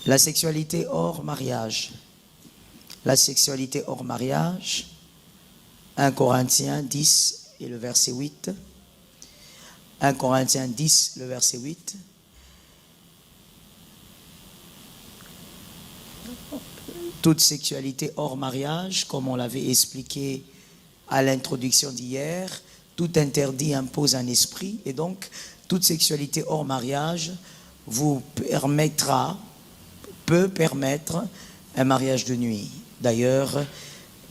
La sexualité hors mariage. La sexualité hors mariage. 1 Corinthiens 10 et le verset 8. 1 Corinthiens 10, le verset 8. Toute sexualité hors mariage, comme on l'avait expliqué à l'introduction d'hier, tout interdit impose un esprit, et donc toute sexualité hors mariage peut permettre un mariage de nuit. D'ailleurs,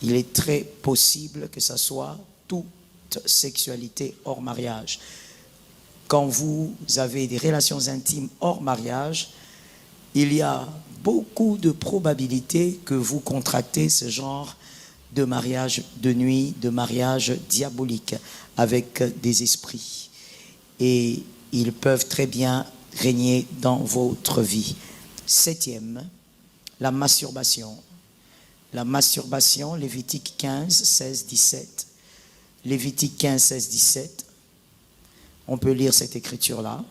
il est très possible que ce soit toute sexualité hors mariage. Quand vous avez des relations intimes hors mariage, il y a beaucoup de probabilités que vous contractez ce genre de mariage de nuit, de mariage diabolique avec des esprits. Et ils peuvent très bien régner dans votre vie. 7e, la masturbation. La masturbation, Lévitique 15, 16, 17. Lévitique 15, 16, 17. On peut lire cette écriture-là.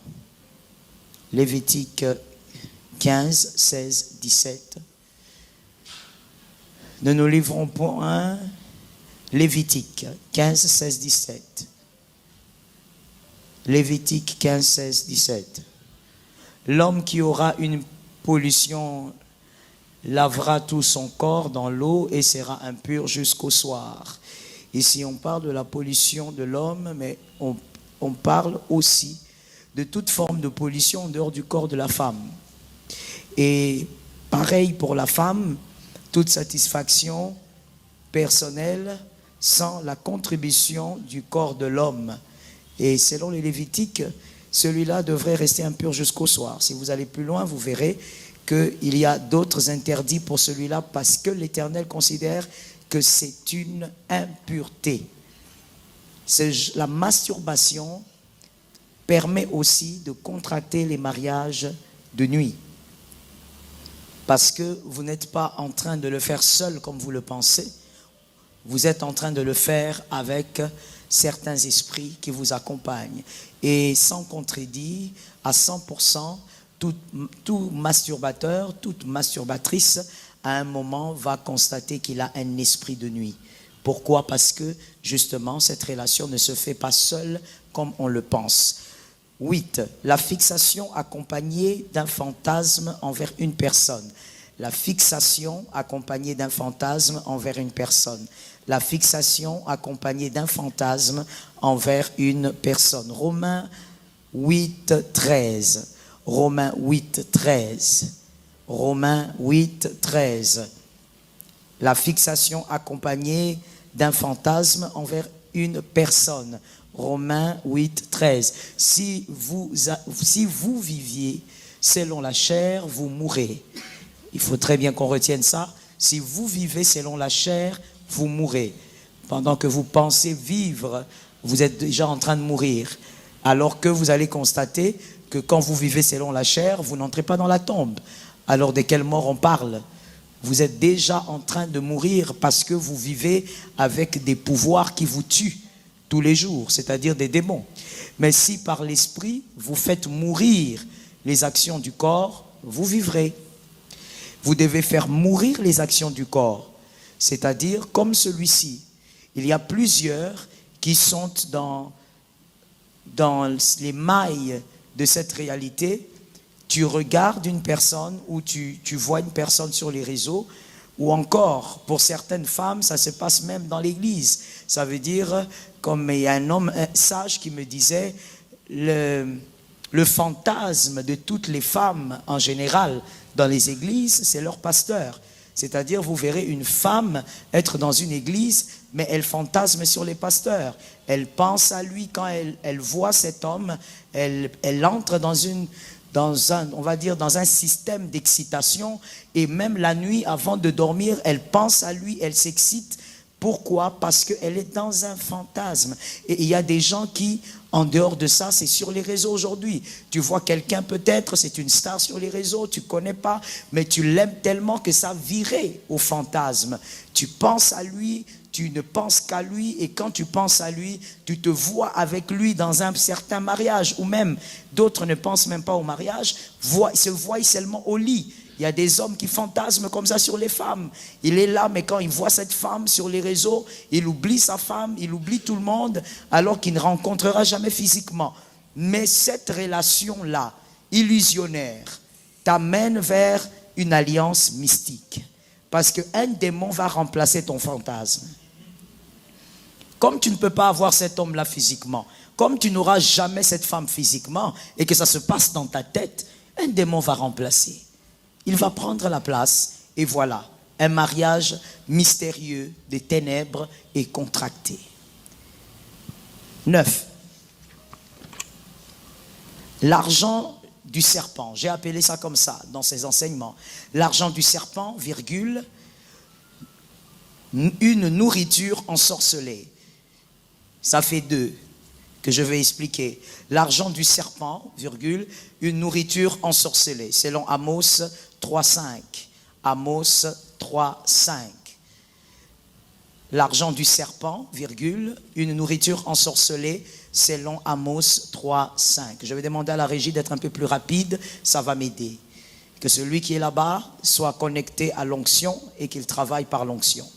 Lévitique 15, 16, 17. Ne nous livrons point. Lévitique 15, 16, 17. Lévitique 15, 16, 17. L'homme qui aura une pollution lavera tout son corps dans l'eau et sera impur jusqu'au soir. Ici, on parle de la pollution de l'homme, mais on parle aussi de toute forme de pollution en dehors du corps de la femme. Et pareil pour la femme, toute satisfaction personnelle sans la contribution du corps de l'homme. Et selon les Lévitiques, celui-là devrait rester impur jusqu'au soir. Si vous allez plus loin, vous verrez qu'il y a d'autres interdits pour celui-là parce que l'Éternel considère que c'est une impureté. La masturbation permet aussi de contracter les mariages de nuit. Parce que vous n'êtes pas en train de le faire seul comme vous le pensez. Vous êtes en train de le faire avec certains esprits qui vous accompagnent. Et sans contredire, à 100%, tout masturbateur, toute masturbatrice, à un moment, va constater qu'il a un esprit de nuit. Pourquoi? Parce que, justement, cette relation ne se fait pas seule comme on le pense. 8. La fixation accompagnée d'un fantasme envers une personne. La fixation accompagnée d'un fantasme envers une personne. La fixation accompagnée d'un fantasme envers une personne. Romains 8, 13. Romains 8, 13. Romains 8, 13. La fixation accompagnée d'un fantasme envers une personne. Romains 8, 13. Si vous viviez selon la chair, vous mourrez. Il faut très bien qu'on retienne ça. Si vous vivez selon la chair, vous mourrez. Pendant que vous pensez vivre, vous êtes déjà en train de mourir. Alors que vous allez constater que quand vous vivez selon la chair, vous n'entrez pas dans la tombe. Alors de quelle mort on parle? Vous êtes déjà en train de mourir parce que vous vivez avec des pouvoirs qui vous tuent tous les jours, c'est-à-dire des démons. Mais si par l'esprit, vous faites mourir les actions du corps, vous vivrez. Vous devez faire mourir les actions du corps, c'est-à-dire comme celui-ci. Il y a plusieurs qui sont dans les mailles de cette réalité. Tu regardes une personne ou tu vois une personne sur les réseaux, ou encore, pour certaines femmes, ça se passe même dans l'église. Ça veut dire, comme il y a un homme sage qui me disait, le fantasme de toutes les femmes en général dans les églises, c'est leur pasteur. C'est-à-dire, vous verrez une femme être dans une église, mais elle fantasme sur les pasteurs. Elle pense à lui quand elle voit cet homme, elle entre dans un système d'excitation, et même la nuit avant de dormir, elle pense à lui, elle s'excite. Pourquoi? Parce qu'elle est dans un fantasme. Et il y a des gens qui, en dehors de ça, c'est sur les réseaux aujourd'hui. Tu vois quelqu'un peut-être, c'est une star sur les réseaux, tu ne connais pas, mais tu l'aimes tellement que ça virait au fantasme. Tu penses à lui, tu ne penses qu'à lui, et quand tu penses à lui, tu te vois avec lui dans un certain mariage, ou même d'autres ne pensent même pas au mariage, se voient seulement au lit. Il y a des hommes qui fantasment comme ça sur les femmes. Il est là, mais quand il voit cette femme sur les réseaux, il oublie sa femme, il oublie tout le monde, alors qu'il ne rencontrera jamais physiquement. Mais cette relation-là, illusionnaire, t'amène vers une alliance mystique. Parce qu'un démon va remplacer ton fantasme. Comme tu ne peux pas avoir cet homme-là physiquement, comme tu n'auras jamais cette femme physiquement, et que ça se passe dans ta tête, un démon va remplacer. Il va prendre la place, et voilà, un mariage mystérieux des ténèbres et contracté. 9. L'argent du serpent, j'ai appelé ça comme ça dans ces enseignements. L'argent du serpent, virgule, une nourriture ensorcelée. Ça fait 2 que je vais expliquer. L'argent du serpent, virgule, une nourriture ensorcelée, selon Amos 3.5. Amos 3.5. L'argent du serpent, virgule, une nourriture ensorcelée, selon Amos 3.5. Je vais demander à la régie d'être un peu plus rapide, ça va m'aider. Que celui qui est là-bas soit connecté à l'onction et qu'il travaille par l'onction.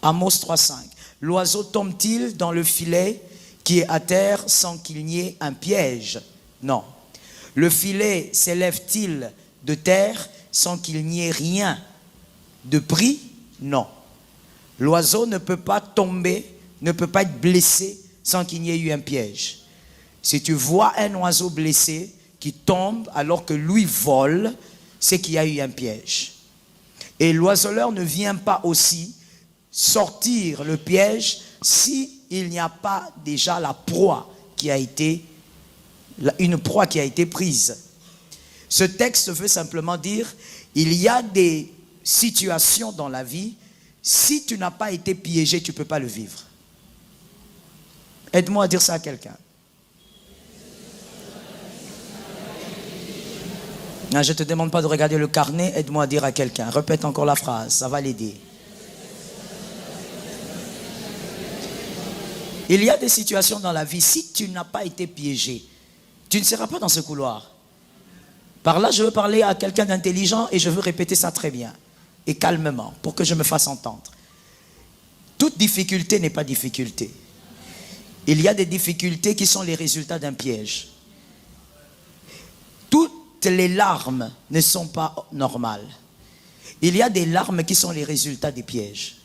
Amos 3.5. L'oiseau tombe-t-il dans le filet qui est à terre sans qu'il n'y ait un piège? Non. Le filet s'élève-t-il de terre sans qu'il n'y ait rien de pris? Non. L'oiseau ne peut pas tomber, ne peut pas être blessé sans qu'il n'y ait eu un piège. Si tu vois un oiseau blessé qui tombe alors que lui vole, c'est qu'il y a eu un piège. Et l'oiseleur ne vient pas aussi sortir le piège si il n'y a pas déjà la proie qui a été, une proie qui a été prise. Ce texte veut simplement dire, il y a des situations dans la vie, si tu n'as pas été piégé, tu ne peux pas le vivre. Aide-moi à dire ça à quelqu'un. Non, je ne te demande pas de regarder le carnet, aide-moi à dire à quelqu'un. Répète encore la phrase, ça va l'aider. Il y a des situations dans la vie, si tu n'as pas été piégé, tu ne seras pas dans ce couloir. Par là, je veux parler à quelqu'un d'intelligent et je veux répéter ça très bien et calmement pour que je me fasse entendre. Toute difficulté n'est pas difficulté. Il y a des difficultés qui sont les résultats d'un piège. Toutes les larmes ne sont pas normales. Il y a des larmes qui sont les résultats des pièges.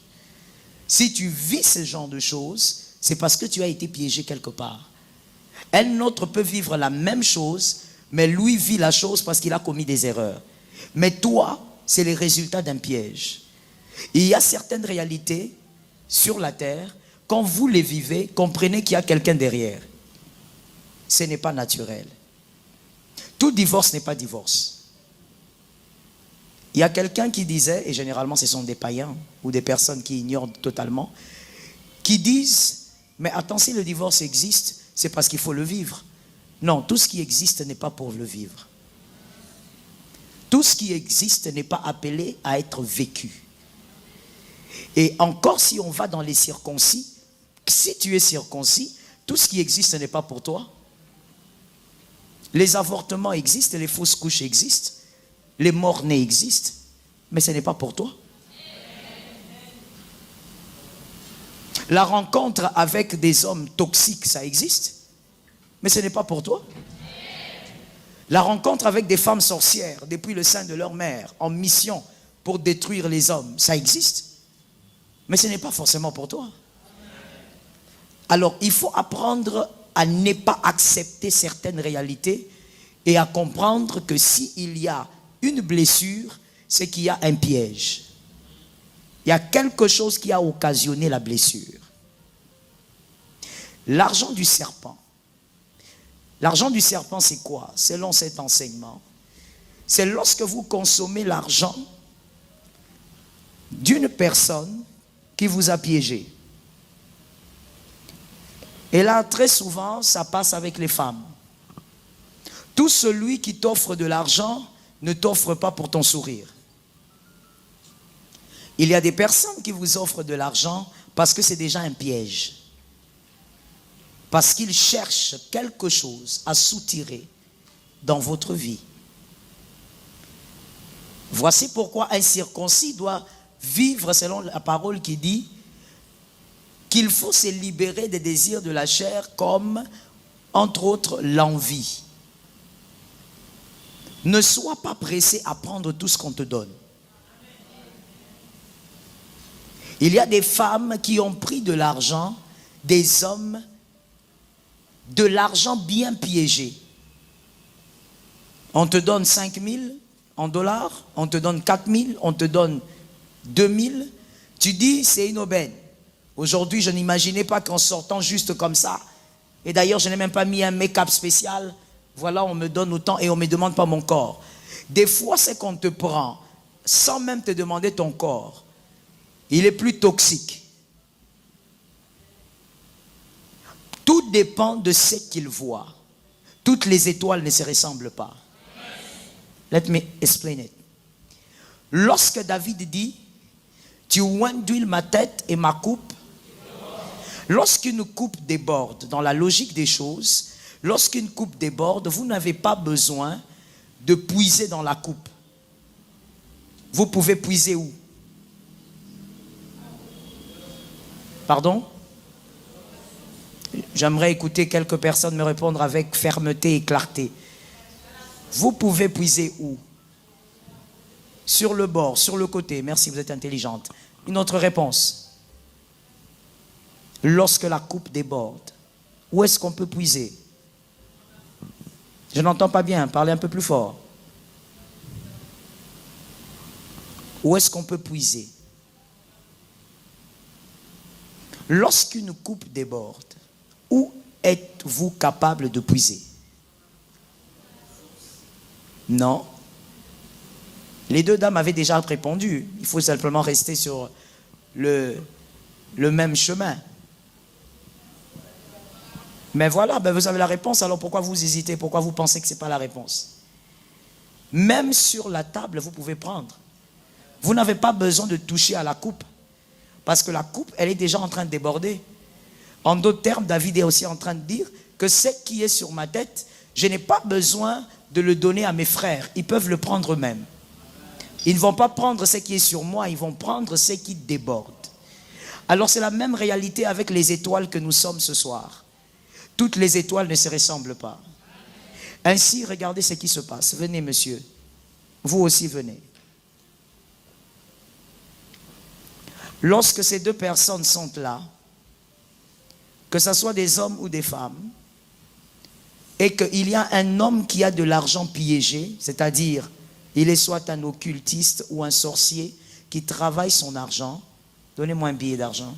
Si tu vis ce genre de choses, c'est parce que tu as été piégé quelque part. Un autre peut vivre la même chose, mais lui vit la chose parce qu'il a commis des erreurs. Mais toi, c'est les résultats d'un piège. Il y a certaines réalités sur la terre, quand vous les vivez, comprenez qu'il y a quelqu'un derrière. Ce n'est pas naturel. Tout divorce n'est pas divorce. Il y a quelqu'un qui disait, et généralement ce sont des païens ou des personnes qui ignorent totalement, qui disent, mais attends, si le divorce existe, c'est parce qu'il faut le vivre. Non, tout ce qui existe n'est pas pour le vivre. Tout ce qui existe n'est pas appelé à être vécu. Et encore si on va dans les circoncis, si tu es circoncis, tout ce qui existe n'est pas pour toi. Les avortements existent, les fausses couches existent, les morts-nés existent, mais ce n'est pas pour toi. La rencontre avec des hommes toxiques, ça existe, mais ce n'est pas pour toi. La rencontre avec des femmes sorcières depuis le sein de leur mère, en mission pour détruire les hommes, ça existe, mais ce n'est pas forcément pour toi. Alors, il faut apprendre à ne pas accepter certaines réalités et à comprendre que s'il y a une blessure, c'est qu'il y a un piège. Il y a quelque chose qui a occasionné la blessure. L'argent du serpent. L'argent du serpent, c'est quoi? Selon cet enseignement, c'est lorsque vous consommez l'argent d'une personne qui vous a piégé. Et là, très souvent, ça passe avec les femmes. Tout celui qui t'offre de l'argent ne t'offre pas pour ton sourire. Il y a des personnes qui vous offrent de l'argent parce que c'est déjà un piège. Parce qu'ils cherchent quelque chose à soutirer dans votre vie. Voici pourquoi un circoncis doit vivre selon la parole qui dit qu'il faut se libérer des désirs de la chair comme, entre autres, l'envie. Ne sois pas pressé à prendre tout ce qu'on te donne. Il y a des femmes qui ont pris de l'argent, des hommes, de l'argent bien piégé. On te donne 5 000 en dollars, on te donne 4 000, on te donne 2 000. Tu dis, c'est une aubaine. Aujourd'hui, je n'imaginais pas qu'en sortant juste comme ça, et d'ailleurs, je n'ai même pas mis un make-up spécial, voilà, on me donne autant et on ne me demande pas mon corps. Des fois, c'est qu'on te prend sans même te demander ton corps. Il est plus toxique. Tout dépend de ce qu'il voit. Toutes les étoiles ne se ressemblent pas. Let me explain it. Lorsque David dit, tu oins d'huile ma tête et ma coupe, lorsqu'une coupe déborde, dans la logique des choses, lorsqu'une coupe déborde, vous n'avez pas besoin de puiser dans la coupe. Vous pouvez puiser où? Pardon? J'aimerais écouter quelques personnes me répondre avec fermeté et clarté. Vous pouvez puiser où? Sur le bord, sur le côté. Merci, vous êtes intelligente. Une autre réponse. Lorsque la coupe déborde, où est-ce qu'on peut puiser? Je n'entends pas bien, parlez un peu plus fort. Où est-ce qu'on peut puiser? Lorsqu'une coupe déborde, où êtes-vous capable de puiser? Non. Les deux dames avaient déjà répondu. Il faut simplement rester sur le même chemin. Mais voilà, vous avez la réponse, alors pourquoi vous hésitez? Pourquoi vous pensez que ce n'est pas la réponse? Même sur la table, vous pouvez prendre. Vous n'avez pas besoin de toucher à la coupe. Parce que la coupe, elle est déjà en train de déborder. En d'autres termes, David est aussi en train de dire que ce qui est sur ma tête, je n'ai pas besoin de le donner à mes frères. Ils peuvent le prendre eux-mêmes. Ils ne vont pas prendre ce qui est sur moi, ils vont prendre ce qui déborde. Alors c'est la même réalité avec les étoiles que nous sommes ce soir. Toutes les étoiles ne se ressemblent pas. Ainsi, regardez ce qui se passe. Venez, monsieur. Vous aussi, venez. Lorsque ces deux personnes sont là, que ce soit des hommes ou des femmes, et qu'il y a un homme qui a de l'argent piégé, c'est-à-dire, il est soit un occultiste ou un sorcier qui travaille son argent. Donnez-moi un billet d'argent.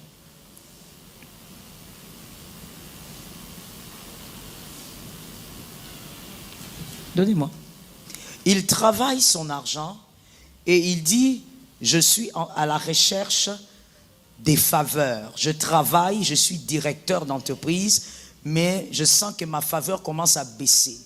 Donnez-moi. Il travaille son argent et il dit, je suis à la recherche des faveurs. Je travaille, je suis directeur d'entreprise, mais je sens que ma faveur commence à baisser.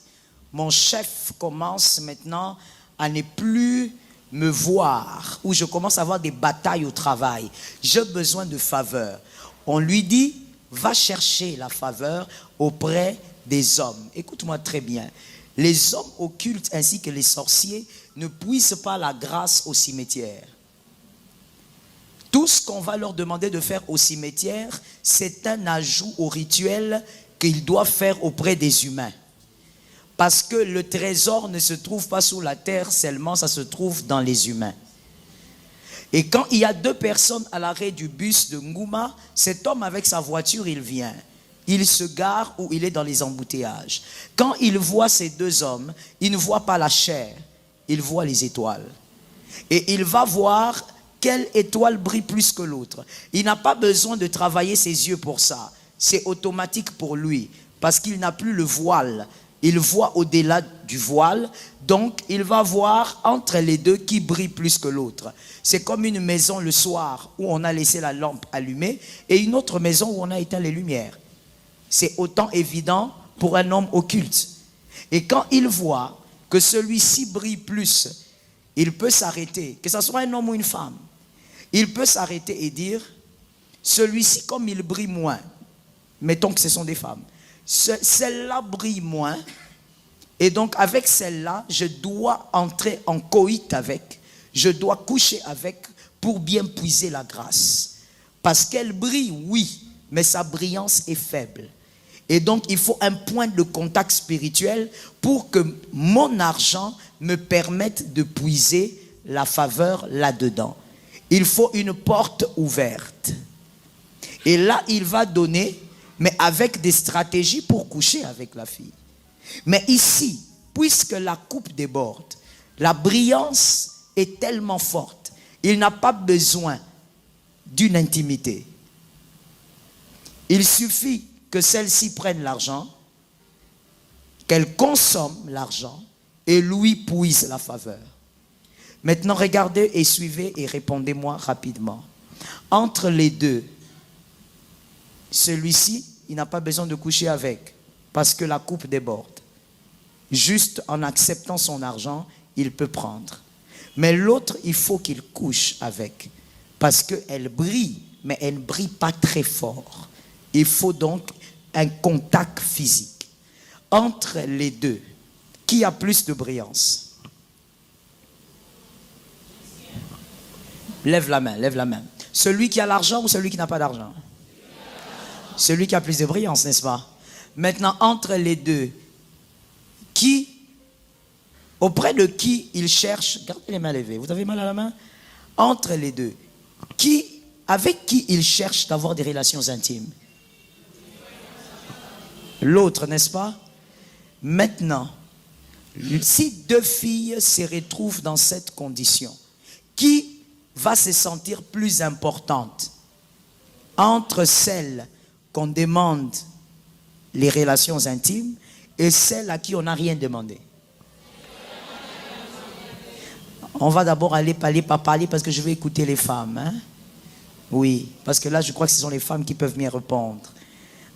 Mon chef commence maintenant à ne plus me voir, ou je commence à avoir des batailles au travail. J'ai besoin de faveur. On lui dit, va chercher la faveur auprès des hommes. Écoute-moi très bien. Les hommes occultes ainsi que les sorciers ne puissent pas la grâce au cimetière. Tout ce qu'on va leur demander de faire au cimetière, c'est un ajout au rituel qu'ils doivent faire auprès des humains. Parce que le trésor ne se trouve pas sous la terre seulement, ça se trouve dans les humains. Et quand il y a deux personnes à l'arrêt du bus de Ngouma, cet homme avec sa voiture, il vient. Il se gare ou il est dans les embouteillages. Quand il voit ces deux hommes, il ne voit pas la chair, il voit les étoiles. Et il va voir quelle étoile brille plus que l'autre. Il n'a pas besoin de travailler ses yeux pour ça. C'est automatique pour lui, parce qu'il n'a plus le voile. Il voit au-delà du voile, donc il va voir entre les deux qui brille plus que l'autre. C'est comme une maison le soir où on a laissé la lampe allumée et une autre maison où on a éteint les lumières. C'est autant évident pour un homme occulte. Et quand il voit que celui-ci brille plus, il peut s'arrêter, que ce soit un homme ou une femme. Il peut s'arrêter et dire, celui-ci comme il brille moins, mettons que ce sont des femmes, celle-là brille moins, et donc avec celle-là, je dois entrer en coït avec, Je dois coucher avec pour bien puiser la grâce. Parce qu'elle brille, oui, mais sa brillance est faible. Et donc, il faut un point de contact spirituel pour que mon argent me permette de puiser la faveur là-dedans. Il faut une porte ouverte. Et là, il va donner, mais avec des stratégies pour coucher avec la fille. Mais ici, puisque la coupe déborde, la brillance est tellement forte, il n'a pas besoin d'une intimité. Il suffit que celle-ci prenne l'argent, qu'elle consomme l'argent et lui puise la faveur. Maintenant, regardez et suivez et répondez-moi rapidement. Entre les deux, celui-ci, il n'a pas besoin de coucher avec parce que la coupe déborde. Juste en acceptant son argent, il peut prendre. Mais l'autre, il faut qu'il couche avec parce qu'elle brille, mais elle ne brille pas très fort. Il faut donc un contact physique. Entre les deux, qui a plus de brillance? Lève la main, lève la main. Celui qui a l'argent ou celui qui n'a pas d'argent? Celui qui a plus de brillance, n'est-ce pas? Maintenant, entre les deux, auprès de qui il cherche, gardez les mains levées, vous avez mal à la main? Entre les deux, avec qui il cherche d'avoir des relations intimes? L'autre, n'est-ce pas? Maintenant, si deux filles se retrouvent dans cette condition, qui va se sentir plus importante entre celle qu'on demande les relations intimes et celle à qui on n'a rien demandé? On va d'abord aller parler parce que je vais écouter les femmes. Hein? Oui, parce que là, je crois que ce sont les femmes qui peuvent mieux répondre.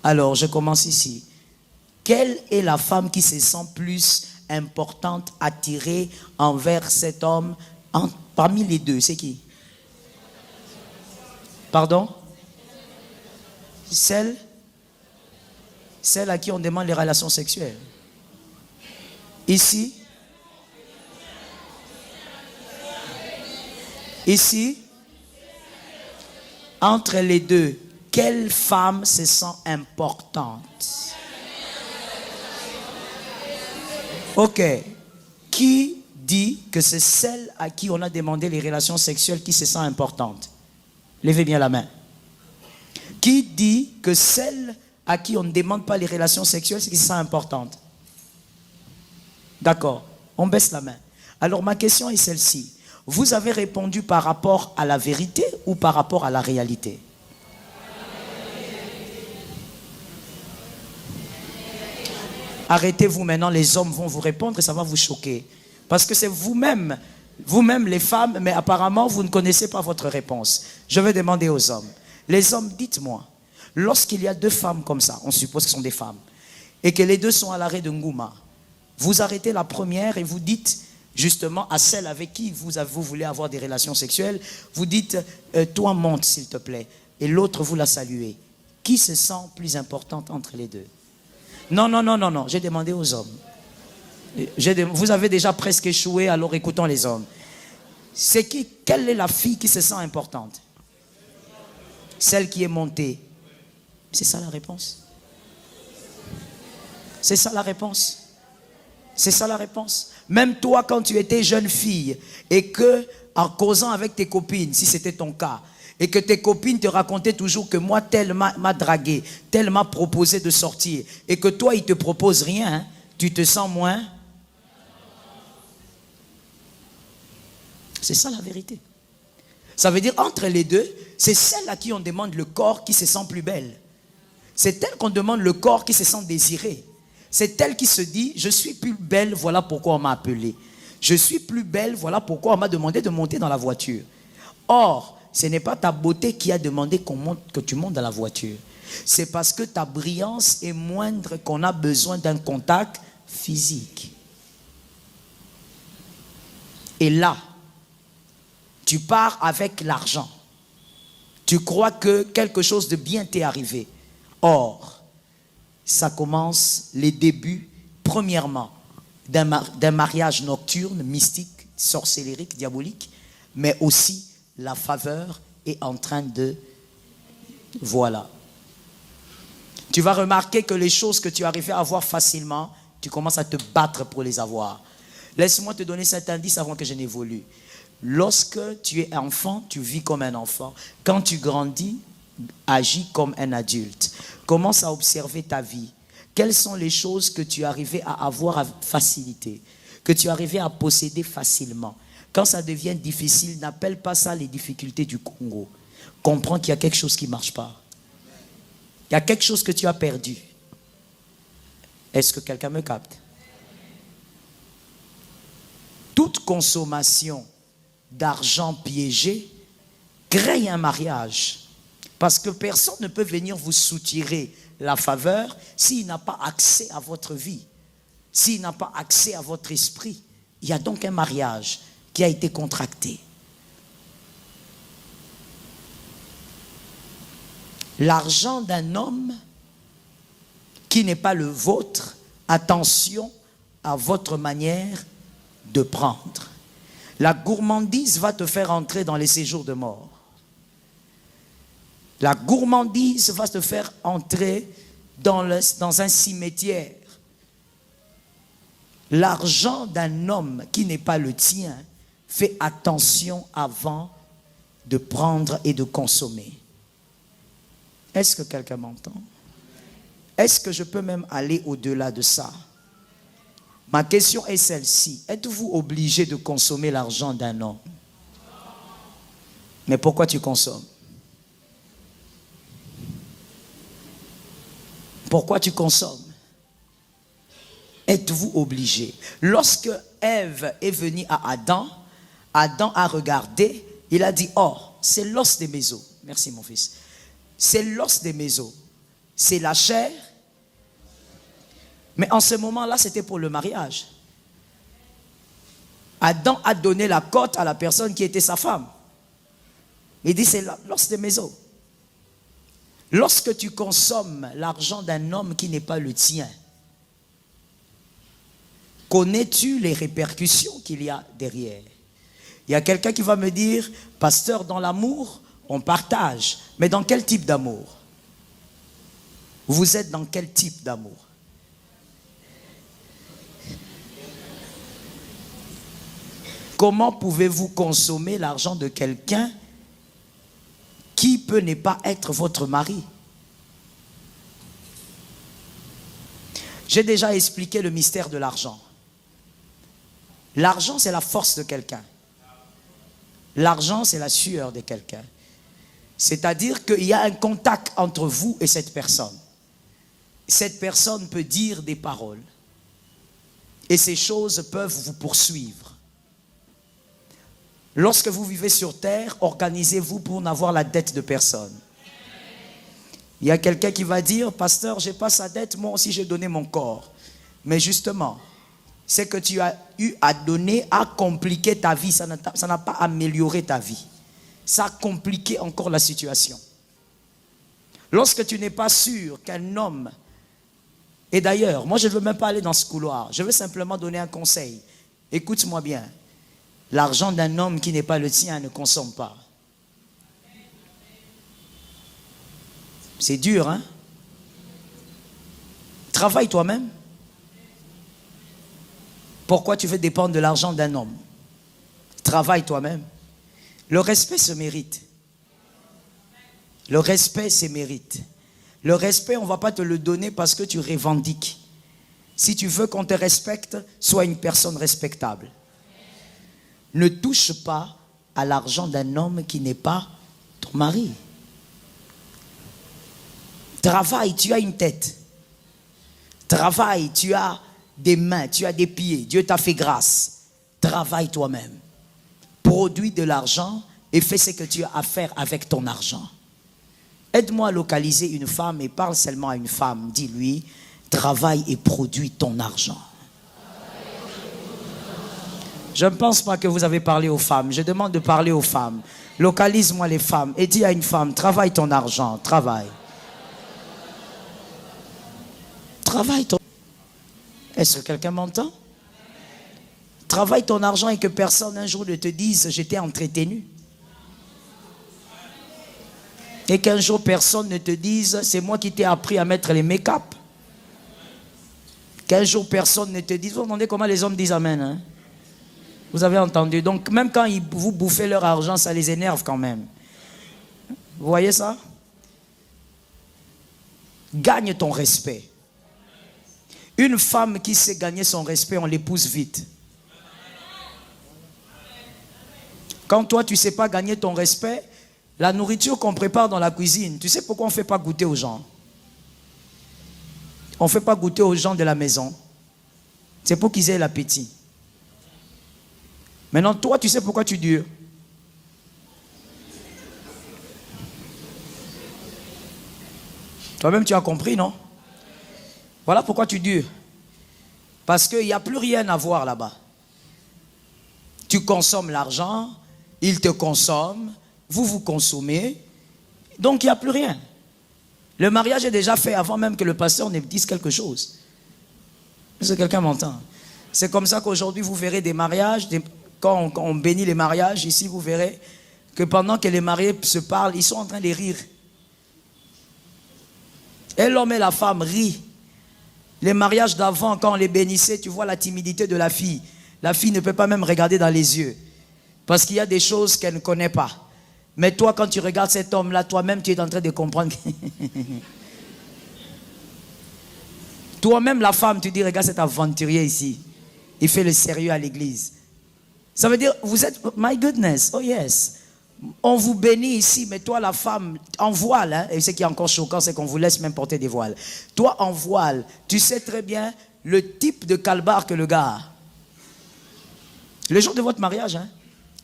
Alors, je commence ici. Quelle est la femme qui se sent plus importante, attirée envers cet homme parmi les deux? C'est qui? Pardon? Celle à qui on demande les relations sexuelles. Ici? Ici? Entre les deux, quelle femme se sent importante? Ok. Qui dit que c'est celle à qui on a demandé les relations sexuelles qui se sent importante? Levez bien la main. Qui dit que celle à qui on ne demande pas les relations sexuelles, c'est qui se sent importante? D'accord. On baisse la main. Alors ma question est celle-ci. Vous avez répondu par rapport à la vérité ou par rapport à la réalité? Arrêtez-vous maintenant, les hommes vont vous répondre et ça va vous choquer. Parce que c'est vous-même les femmes, mais apparemment vous ne connaissez pas votre réponse. Je vais demander aux hommes. Les hommes, dites-moi, lorsqu'il y a deux femmes comme ça, on suppose que ce sont des femmes, et que les deux sont à l'arrêt de Ngouma, vous arrêtez la première et vous dites justement à celle avec qui vous voulez avoir des relations sexuelles, vous dites, toi monte s'il te plaît, et l'autre vous la saluez. Qui se sent plus importante entre les deux? Non, j'ai demandé aux hommes. Vous avez déjà presque échoué, alors écoutons les hommes. Quelle est la fille qui se sent importante? Celle qui est montée. C'est ça la réponse. C'est ça la réponse. C'est ça la réponse. Même toi, quand tu étais jeune fille et que, en causant avec tes copines, si c'était ton cas, et que tes copines te racontaient toujours que moi, telle m'a dragué, telle m'a proposé de sortir, et que toi, il ne te propose rien, hein, tu te sens moins. C'est ça la vérité. Ça veut dire, entre les deux, c'est celle à qui on demande le corps qui se sent plus belle. C'est elle qu'on demande le corps qui se sent désiré. C'est elle qui se dit, je suis plus belle, voilà pourquoi on m'a appelé. Je suis plus belle, voilà pourquoi on m'a demandé de monter dans la voiture. Or, ce n'est pas ta beauté qui a demandé que tu montes dans la voiture. C'est parce que ta brillance est moindre qu'on a besoin d'un contact physique. Et là, tu pars avec l'argent. Tu crois que quelque chose de bien t'est arrivé. Or, ça commence les débuts, premièrement, d'un mariage nocturne, mystique, sorcellérique, diabolique, mais aussi la faveur est en train de... Voilà. Tu vas remarquer que les choses que tu arrivais à avoir facilement, tu commences à te battre pour les avoir. Laisse-moi te donner cet indice avant que je n'évolue. Lorsque tu es enfant, tu vis comme un enfant. Quand tu grandis, agis comme un adulte. Commence à observer ta vie. Quelles sont les choses que tu arrivais à avoir avec facilité, que tu arrivais à posséder facilement? Quand ça devient difficile, n'appelle pas ça les difficultés du Congo. Comprends qu'il y a quelque chose qui ne marche pas. Il y a quelque chose que tu as perdu. Est-ce que quelqu'un me capte? Toute consommation d'argent piégé crée un mariage. Parce que personne ne peut venir vous soutirer la faveur s'il n'a pas accès à votre vie, s'il n'a pas accès à votre esprit. Il y a donc un mariage qui a été contracté. L'argent d'un homme qui n'est pas le vôtre, attention à votre manière de prendre. La gourmandise va te faire entrer dans les séjours de mort. La gourmandise va te faire entrer dans un cimetière. L'argent d'un homme qui n'est pas le tien, fais attention avant de prendre et de consommer. Est-ce que quelqu'un m'entend? Est-ce que je peux même aller au-delà de ça? Ma question est celle-ci. Êtes-vous obligé de consommer l'argent d'un homme? Mais pourquoi tu consommes? Pourquoi tu consommes? Êtes-vous obligé? Lorsque Ève est venue à Adam, Adam a regardé, il a dit, oh, c'est l'os de mes os. Merci mon fils. C'est l'os de mes os. C'est la chair. Mais en ce moment-là, c'était pour le mariage. Adam a donné la cote à la personne qui était sa femme. Il dit, c'est l'os de mes os. Lorsque tu consommes l'argent d'un homme qui n'est pas le tien, connais-tu les répercussions qu'il y a derrière? Il y a quelqu'un qui va me dire, pasteur, dans l'amour, on partage. Mais dans quel type d'amour? Vous êtes dans quel type d'amour? Comment pouvez-vous consommer l'argent de quelqu'un qui peut ne pas être votre mari? J'ai déjà expliqué le mystère de l'argent. L'argent, c'est la force de quelqu'un. L'argent, c'est la sueur de quelqu'un. C'est-à-dire qu'il y a un contact entre vous et cette personne. Cette personne peut dire des paroles. Et ces choses peuvent vous poursuivre. Lorsque vous vivez sur terre, organisez-vous pour n'avoir la dette de personne. Il y a quelqu'un qui va dire, pasteur, je n'ai pas sa dette, moi aussi j'ai donné mon corps. Mais justement, ce que tu as eu à donner a compliqué ta vie, ça n'a pas amélioré ta vie. Ça a compliqué encore la situation. Lorsque tu n'es pas sûr qu'un homme, et d'ailleurs, moi je ne veux même pas aller dans ce couloir, je veux simplement donner un conseil. Écoute-moi bien. L'argent d'un homme qui n'est pas le tien ne consomme pas. C'est dur, hein? Travaille toi-même. Pourquoi tu veux dépendre de l'argent d'un homme? Travaille toi-même. Le respect se mérite. Le respect se mérite. Le respect, on ne va pas te le donner parce que tu revendiques. Si tu veux qu'on te respecte, sois une personne respectable. Ne touche pas à l'argent d'un homme qui n'est pas ton mari. Travaille, tu as une tête. Travaille, tu as des mains, tu as des pieds. Dieu t'a fait grâce. Travaille toi-même. Produis de l'argent et fais ce que tu as à faire avec ton argent. Aide-moi à localiser une femme et parle seulement à une femme. Dis-lui, travaille et produis ton argent. Je ne pense pas que vous avez parlé aux femmes. Je demande de parler aux femmes. Localise-moi les femmes et dis à une femme, travaille ton argent, travaille. Travaille ton... Est-ce que quelqu'un m'entend? Travaille ton argent et que personne un jour ne te dise « je t'ai entretenu ». Et qu'un jour personne ne te dise « c'est moi qui t'ai appris à mettre les make-up ». Qu'un jour personne ne te dise, vous entendez comment les hommes disent amen, hein? Vous avez entendu. Donc même quand vous bouffez leur argent, ça les énerve quand même. Vous voyez ça? Gagne ton respect. Une femme qui sait gagner son respect, on l'épouse vite. Quand toi tu ne sais pas gagner ton respect, la nourriture qu'on prépare dans la cuisine, tu sais pourquoi on ne fait pas goûter aux gens? On ne fait pas goûter aux gens de la maison. C'est pour qu'ils aient l'appétit. Maintenant, toi, tu sais pourquoi tu dures. Toi-même, tu as compris, non? Voilà pourquoi tu dures. Parce qu'il n'y a plus rien à voir là-bas. Tu consommes l'argent, il te consomme, vous vous consommez, donc il n'y a plus rien. Le mariage est déjà fait avant même que le pasteur ne dise quelque chose. Est-ce que quelqu'un m'entend? C'est comme ça qu'aujourd'hui vous verrez des mariages, quand on bénit les mariages, ici vous verrez que pendant que les mariés se parlent, ils sont en train de rire. Et l'homme et la femme rient. Les mariages d'avant, quand on les bénissait, tu vois la timidité de la fille. La fille ne peut pas même regarder dans les yeux. Parce qu'il y a des choses qu'elle ne connaît pas. Mais toi, quand tu regardes cet homme-là, toi-même, tu es en train de comprendre. Toi-même, la femme, tu dis, regarde cet aventurier ici. Il fait le sérieux à l'église. Ça veut dire, vous êtes, my goodness, oh yes. On vous bénit ici, mais toi, la femme, en voile, hein, et ce qui est encore choquant, c'est qu'on vous laisse même porter des voiles. Toi, en voile, tu sais très bien le type de calbar que le gars a. Le jour de votre mariage, hein.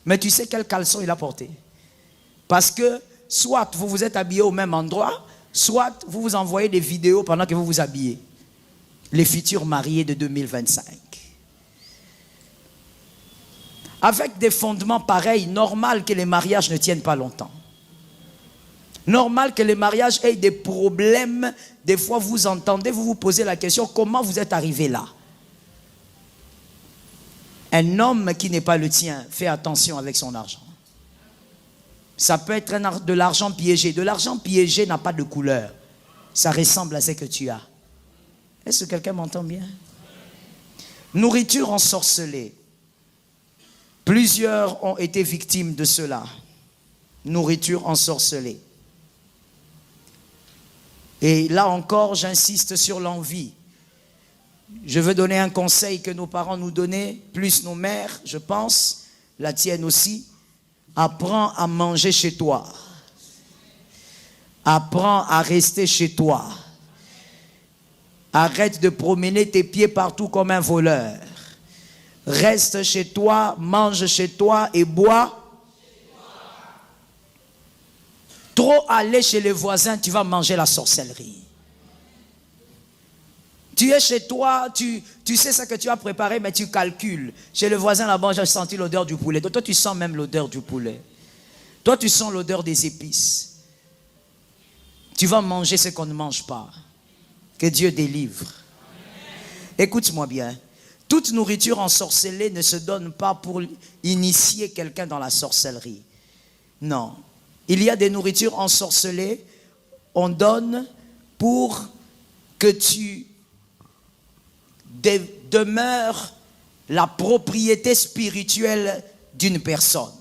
Mais tu sais quel caleçon il a porté. Parce que soit vous vous êtes habillés au même endroit, soit vous vous envoyez des vidéos pendant que vous vous habillez. Les futurs mariés de 2025. Avec des fondements pareils, normal que les mariages ne tiennent pas longtemps. Normal que les mariages aient des problèmes. Des fois vous entendez, vous vous posez la question, comment vous êtes arrivé là? Un homme qui n'est pas le tien, fait attention avec son argent. Ça peut être de l'argent piégé. De l'argent piégé n'a pas de couleur. Ça ressemble à ce que tu as. Est-ce que quelqu'un m'entend bien? Nourriture ensorcelée. Plusieurs ont été victimes de cela. Nourriture ensorcelée. Et là encore, j'insiste sur l'envie. Je veux donner un conseil que nos parents nous donnaient, plus nos mères, je pense, la tienne aussi. Apprends à manger chez toi. Apprends à rester chez toi. Arrête de promener tes pieds partout comme un voleur. Reste chez toi, mange chez toi et bois. Trop aller chez les voisins, tu vas manger la sorcellerie. Tu es chez toi, tu sais ce que tu as préparé, mais tu calcules. Chez le voisin là-bas, j'ai senti l'odeur du poulet. Toi, tu sens même l'odeur du poulet. Toi, tu sens l'odeur des épices. Tu vas manger ce qu'on ne mange pas. Que Dieu délivre. Écoute-moi bien. Toute nourriture ensorcelée ne se donne pas pour initier quelqu'un dans la sorcellerie. Non. Il y a des nourritures ensorcelées, on donne pour que tu demeures la propriété spirituelle d'une personne.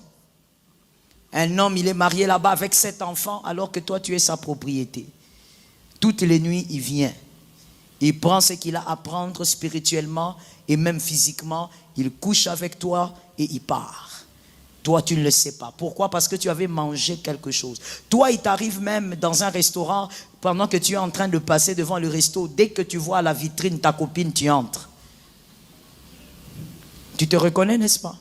Un homme, il est marié là-bas avec 7 enfants, alors que toi, tu es sa propriété. Toutes les nuits, il vient. Il prend ce qu'il a à prendre spirituellement et même physiquement. Il couche avec toi et il part. Toi, tu ne le sais pas. Pourquoi? Parce que tu avais mangé quelque chose. Toi, il t'arrive même dans un restaurant, pendant que tu es en train de passer devant le resto, dès que tu vois à la vitrine ta copine, tu entres. Tu te reconnais, n'est-ce pas?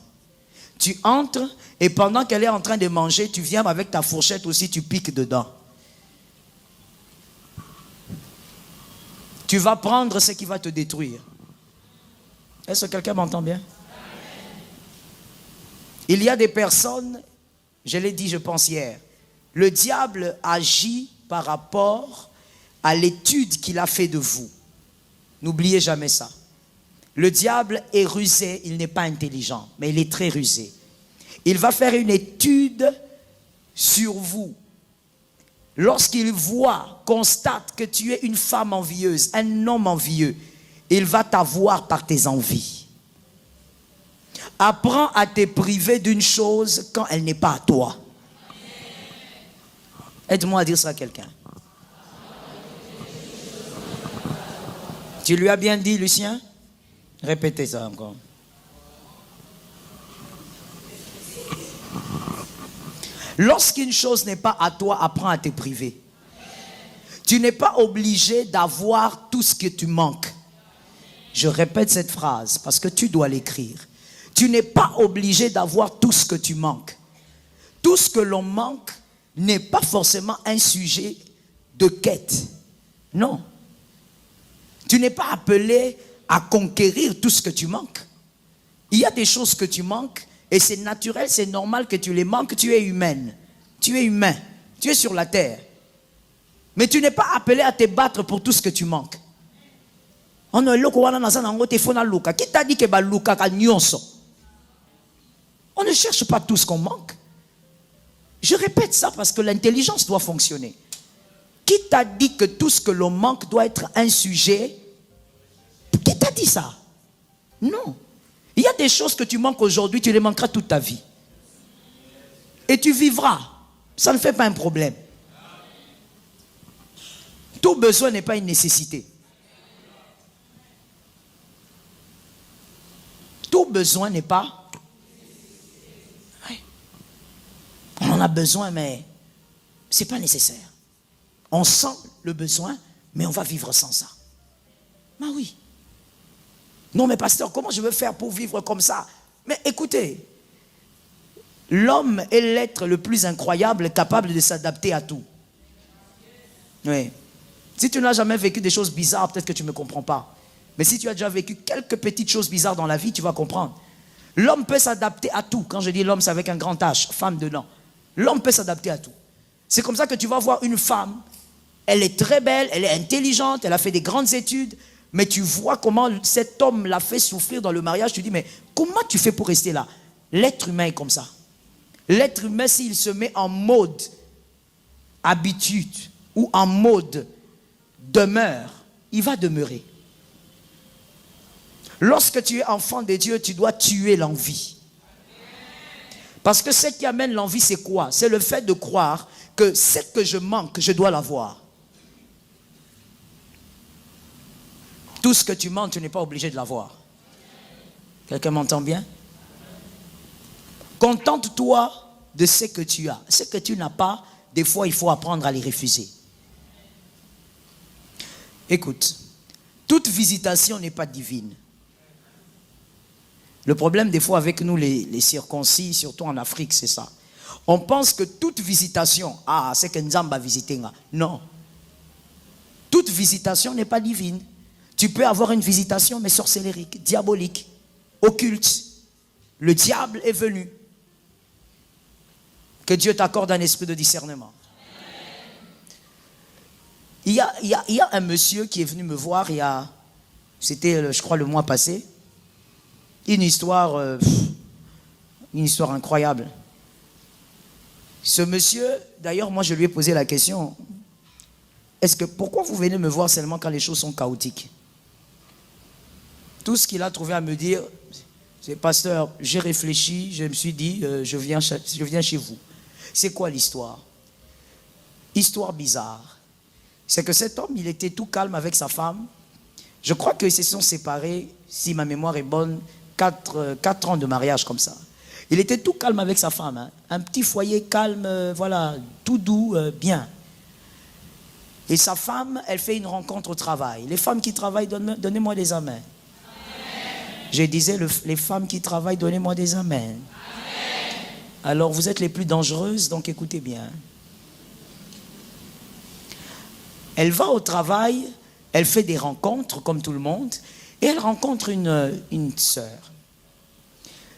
Tu entres et pendant qu'elle est en train de manger, tu viens avec ta fourchette aussi, tu piques dedans. Tu vas prendre ce qui va te détruire. Est-ce que quelqu'un m'entend bien? Il y a des personnes, je l'ai dit je pense hier, le diable agit par rapport à l'étude qu'il a fait de vous. N'oubliez jamais ça. Le diable est rusé, il n'est pas intelligent, mais il est très rusé. Il va faire une étude sur vous. Lorsqu'il voit, constate que tu es une femme envieuse, un homme envieux, il va t'avoir par tes envies. Apprends à te priver d'une chose quand elle n'est pas à toi. Aide-moi à dire ça à quelqu'un. Tu lui as bien dit, Lucien? Répétez ça encore. Lorsqu'une chose n'est pas à toi, apprends à te priver. Tu n'es pas obligé d'avoir tout ce que tu manques. Je répète cette phrase parce que tu dois l'écrire. Tu n'es pas obligé d'avoir tout ce que tu manques. Tout ce que l'on manque n'est pas forcément un sujet de quête. Non. Tu n'es pas appelé à conquérir tout ce que tu manques. Il y a des choses que tu manques et c'est naturel, c'est normal que tu les manques. Tu es humaine. Tu es humain. Tu es sur la terre. Mais tu n'es pas appelé à te battre pour tout ce que tu manques. Qui t'a dit que on ne cherche pas tout ce qu'on manque. Je répète ça parce que l'intelligence doit fonctionner. Qui t'a dit que tout ce que l'on manque doit être un sujet? Qui t'a dit ça? Non. Il y a des choses que tu manques aujourd'hui, tu les manqueras toute ta vie. Et tu vivras. Ça ne fait pas un problème. Tout besoin n'est pas une nécessité. Tout besoin n'est pas... Oui. On en a besoin, mais ce n'est pas nécessaire. On sent le besoin, mais on va vivre sans ça. Ben oui. Non, mais pasteur, comment je veux faire pour vivre comme ça? Mais écoutez, l'homme est l'être le plus incroyable, capable de s'adapter à tout. Oui. Si tu n'as jamais vécu des choses bizarres, peut-être que tu ne me comprends pas. Mais si tu as déjà vécu quelques petites choses bizarres dans la vie, tu vas comprendre. L'homme peut s'adapter à tout. Quand je dis l'homme, c'est avec un grand H, femme dedans. L'homme peut s'adapter à tout. C'est comme ça que tu vas voir une femme. Elle est très belle, elle est intelligente, elle a fait des grandes études. Mais tu vois comment cet homme l'a fait souffrir dans le mariage. Tu dis, mais comment tu fais pour rester là? L'être humain est comme ça. L'être humain, s'il se met en mode habitude ou en mode demeure, il va demeurer. Lorsque tu es enfant de Dieu, tu dois tuer l'envie. Parce que ce qui amène l'envie, c'est quoi? C'est le fait de croire que ce que je manque, je dois l'avoir. Tout ce que tu manques, tu n'es pas obligé de l'avoir. Quelqu'un m'entend bien? Contente-toi de ce que tu as. Ce que tu n'as pas, des fois, il faut apprendre à les refuser. Écoute, toute visitation n'est pas divine. Le problème des fois avec nous les circoncis, surtout en Afrique, c'est ça. On pense que toute visitation, c'est que Nzamba a visité. Non. Toute visitation n'est pas divine. Tu peux avoir une visitation, mais sorcellérique, diabolique, occulte. Le diable est venu. Que Dieu t'accorde un esprit de discernement. Il y a un monsieur qui est venu me voir, c'était, je crois, le mois passé. Une histoire incroyable. Ce monsieur, d'ailleurs, moi je lui ai posé la question, pourquoi vous venez me voir seulement quand les choses sont chaotiques? Tout ce qu'il a trouvé à me dire, c'est pasteur, j'ai réfléchi, je me suis dit, je viens chez vous. C'est quoi l'histoire? Histoire bizarre. C'est que cet homme, il était tout calme avec sa femme. Je crois qu'ils se sont séparés, si ma mémoire est bonne, 4 ans de mariage comme ça. Il était tout calme avec sa femme. Hein. Un petit foyer calme, voilà, tout doux, bien. Et sa femme, elle fait une rencontre au travail. Les femmes qui travaillent, donnez-moi des amens. Je disais, les femmes qui travaillent, donnez-moi des amens. Alors, vous êtes les plus dangereuses, donc écoutez bien. Elle va au travail, elle fait des rencontres, comme tout le monde, et elle rencontre une sœur.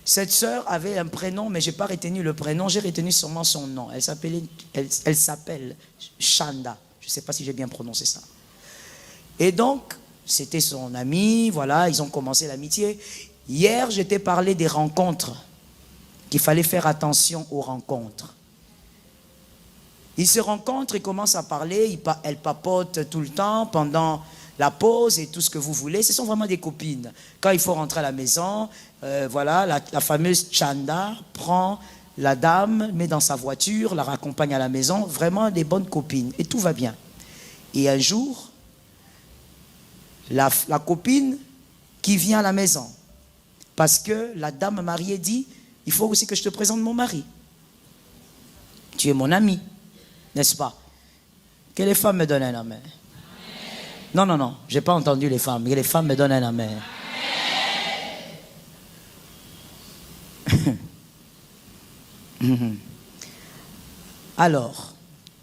Cette sœur avait un prénom, mais je n'ai pas retenu le prénom, j'ai retenu seulement son nom. Elle s'appelle Chanda. Je ne sais pas si j'ai bien prononcé ça. Et donc, c'était son ami, voilà, ils ont commencé l'amitié. Hier, je t'ai parlé des rencontres, qu'il fallait faire attention aux rencontres. Ils se rencontrent, ils commencent à parler, elles papotent tout le temps pendant la pause et tout ce que vous voulez. Ce sont vraiment des copines. Quand il faut rentrer à la maison, voilà, la fameuse Chanda prend la dame, met dans sa voiture, la raccompagne à la maison. Vraiment des bonnes copines. Et tout va bien. Et un jour, la copine qui vient à la maison, parce que la dame mariée dit, il faut aussi que je te présente mon mari. Tu es mon ami, n'est-ce pas? Que les femmes me donnent un amen. Non, non, non, je n'ai pas entendu les femmes. Que les femmes me donnent un amen. Alors,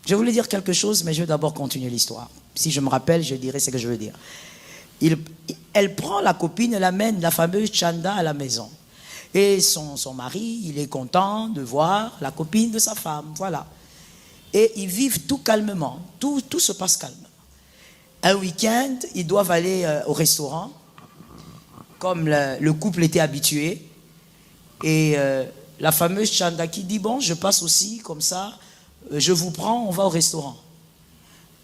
je voulais dire quelque chose, mais je vais d'abord continuer l'histoire. Si je me rappelle, je dirai ce que je veux dire. Elle prend la copine, elle amène la fameuse Chanda à la maison. Et son mari, il est content de voir la copine de sa femme, voilà. Et ils vivent tout calmement, tout se passe calmement. Un week-end, ils doivent aller au restaurant, comme le couple était habitué. Et la fameuse Chanda qui dit, bon, je passe aussi, comme ça, je vous prends, on va au restaurant.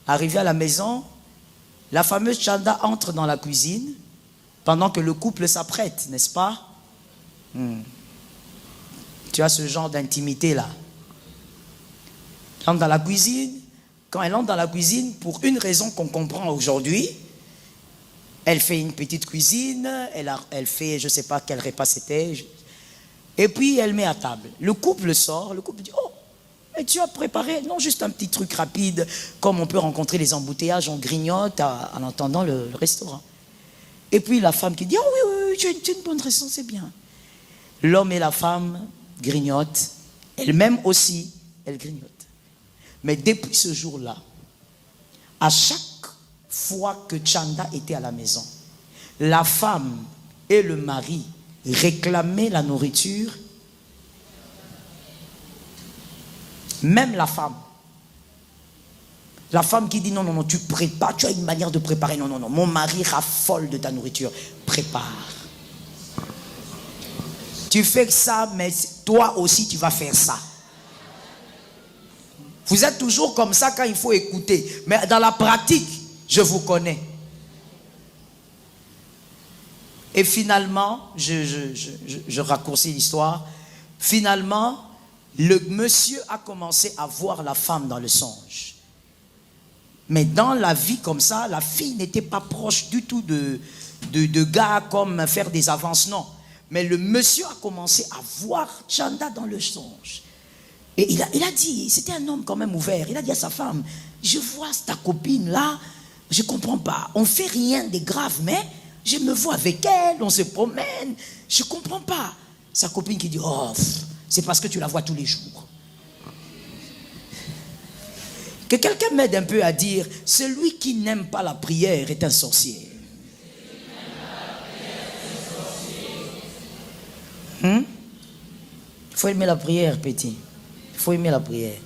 Arrivé à la maison, la fameuse Chanda entre dans la cuisine, pendant que le couple s'apprête, n'est-ce pas? Tu as ce genre d'intimité-là. Elle entre dans la cuisine. Quand elle entre dans la cuisine, pour une raison qu'on comprend aujourd'hui, elle fait une petite cuisine, elle fait, je ne sais pas quel repas c'était, et puis elle met à table. Le couple sort, le couple dit, oh, mais tu as préparé, non, juste un petit truc rapide, comme on peut rencontrer les embouteillages, on grignote en attendant le restaurant. Et puis la femme qui dit, oh oui, oui, oui, tu as une bonne raison, c'est bien. L'homme et la femme grignotent, elle-même aussi, elle grignote. Mais depuis ce jour-là, à chaque fois que Chanda était à la maison, la femme et le mari réclamaient la nourriture. Même la femme. La femme qui dit non, non, non, tu prépares, tu as une manière de préparer. Non, non, non, mon mari raffole de ta nourriture. Prépare. Tu fais ça, mais toi aussi tu vas faire ça. Vous êtes toujours comme ça quand il faut écouter. Mais dans la pratique, je vous connais. Et finalement, je raccourcis l'histoire. Finalement, le monsieur a commencé à voir la femme dans le songe. Mais dans la vie comme ça, la fille n'était pas proche du tout de gars comme faire des avances, non. Mais le monsieur a commencé à voir Chanda dans le songe. Et il a dit, c'était un homme quand même ouvert, il a dit à sa femme, je vois ta copine là, je ne comprends pas, on ne fait rien de grave, mais je me vois avec elle, on se promène, je ne comprends pas. Sa copine qui dit, oh, c'est parce que tu la vois tous les jours. Que quelqu'un m'aide un peu à dire, celui qui n'aime pas la prière est un sorcier. Il faut aimer la prière, petit. Il faut aimer la prière.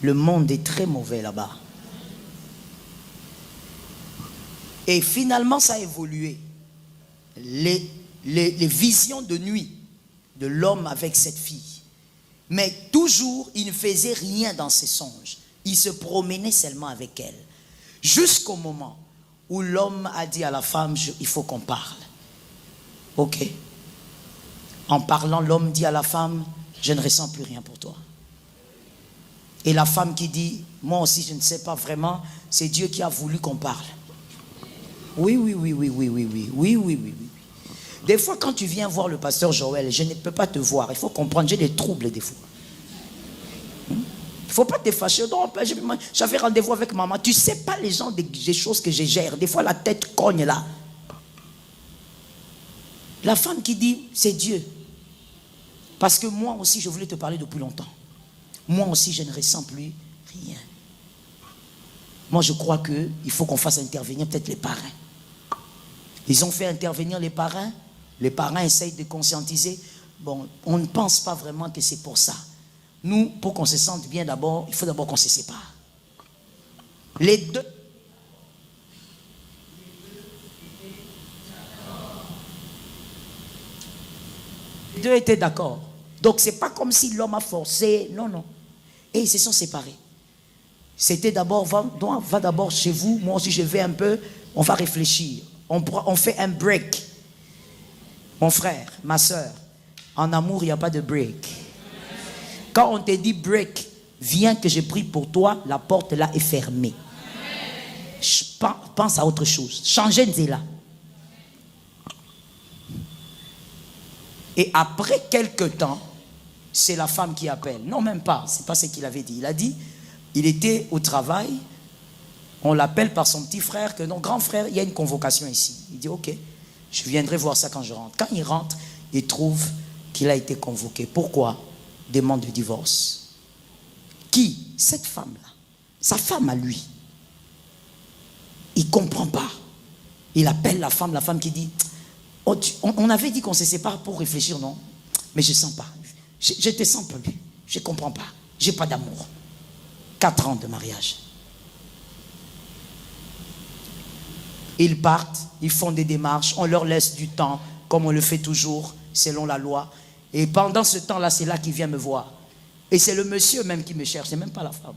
Le monde est très mauvais là-bas. Et finalement, ça a évolué. Les visions de nuit de l'homme avec cette fille. Mais toujours, il ne faisait rien dans ses songes. Il se promenait seulement avec elle. Jusqu'au moment où l'homme a dit à la femme, il faut qu'on parle. Ok. En parlant, l'homme dit à la femme, je ne ressens plus rien pour toi. Et la femme qui dit, moi aussi je ne sais pas vraiment, c'est Dieu qui a voulu qu'on parle. Oui, oui, oui, oui, oui, oui, oui, oui, oui, oui. Des fois quand tu viens voir le pasteur Joël, je ne peux pas te voir, il faut comprendre, j'ai des troubles des fois. Il ne faut pas te fâcher. J'avais rendez-vous avec maman, tu ne sais pas les gens des choses que je gère, des fois la tête cogne là. La femme qui dit, c'est Dieu. Parce que moi aussi, je voulais te parler depuis longtemps. Moi aussi, je ne ressens plus rien. Moi, je crois qu'il faut qu'on fasse intervenir peut-être les parrains. Ils ont fait intervenir les parrains. Les parrains essayent de conscientiser. Bon, on ne pense pas vraiment que c'est pour ça. Nous, pour qu'on se sente bien d'abord, il faut d'abord qu'on se sépare. Les deux. deux étaient d'accord. Donc c'est pas comme si l'homme a forcé. Non, non. Et ils se sont séparés. C'était d'abord, va d'abord chez vous. Moi aussi je vais un peu. On va réfléchir. On fait un break. Mon frère, ma soeur, en amour il n'y a pas de break. Quand on te dit break, viens que je prie pour toi, la porte là est fermée. Pense à autre chose. Changez de là. Et après quelques temps, c'est la femme qui appelle. Non, même pas. C'est pas ce qu'il avait dit. Il a dit, il était au travail. On l'appelle par son petit frère que non, grand frère, il y a une convocation ici. Il dit, ok, je viendrai voir ça quand je rentre. Quand il rentre, il trouve qu'il a été convoqué. Pourquoi? Demande de divorce. Qui? Cette femme-là. Sa femme à lui. Il ne comprend pas. Il appelle la femme qui dit, oh, on avait dit qu'on se sépare pour réfléchir, non? Mais je ne sens pas. Je te sens plus. Je ne comprends pas. Je n'ai pas d'amour. 4 ans de mariage. Ils partent, ils font des démarches, on leur laisse du temps, comme on le fait toujours, selon la loi. Et pendant ce temps-là, c'est là qu'il vient me voir. Et c'est le monsieur même qui me cherche, c'est même pas la femme.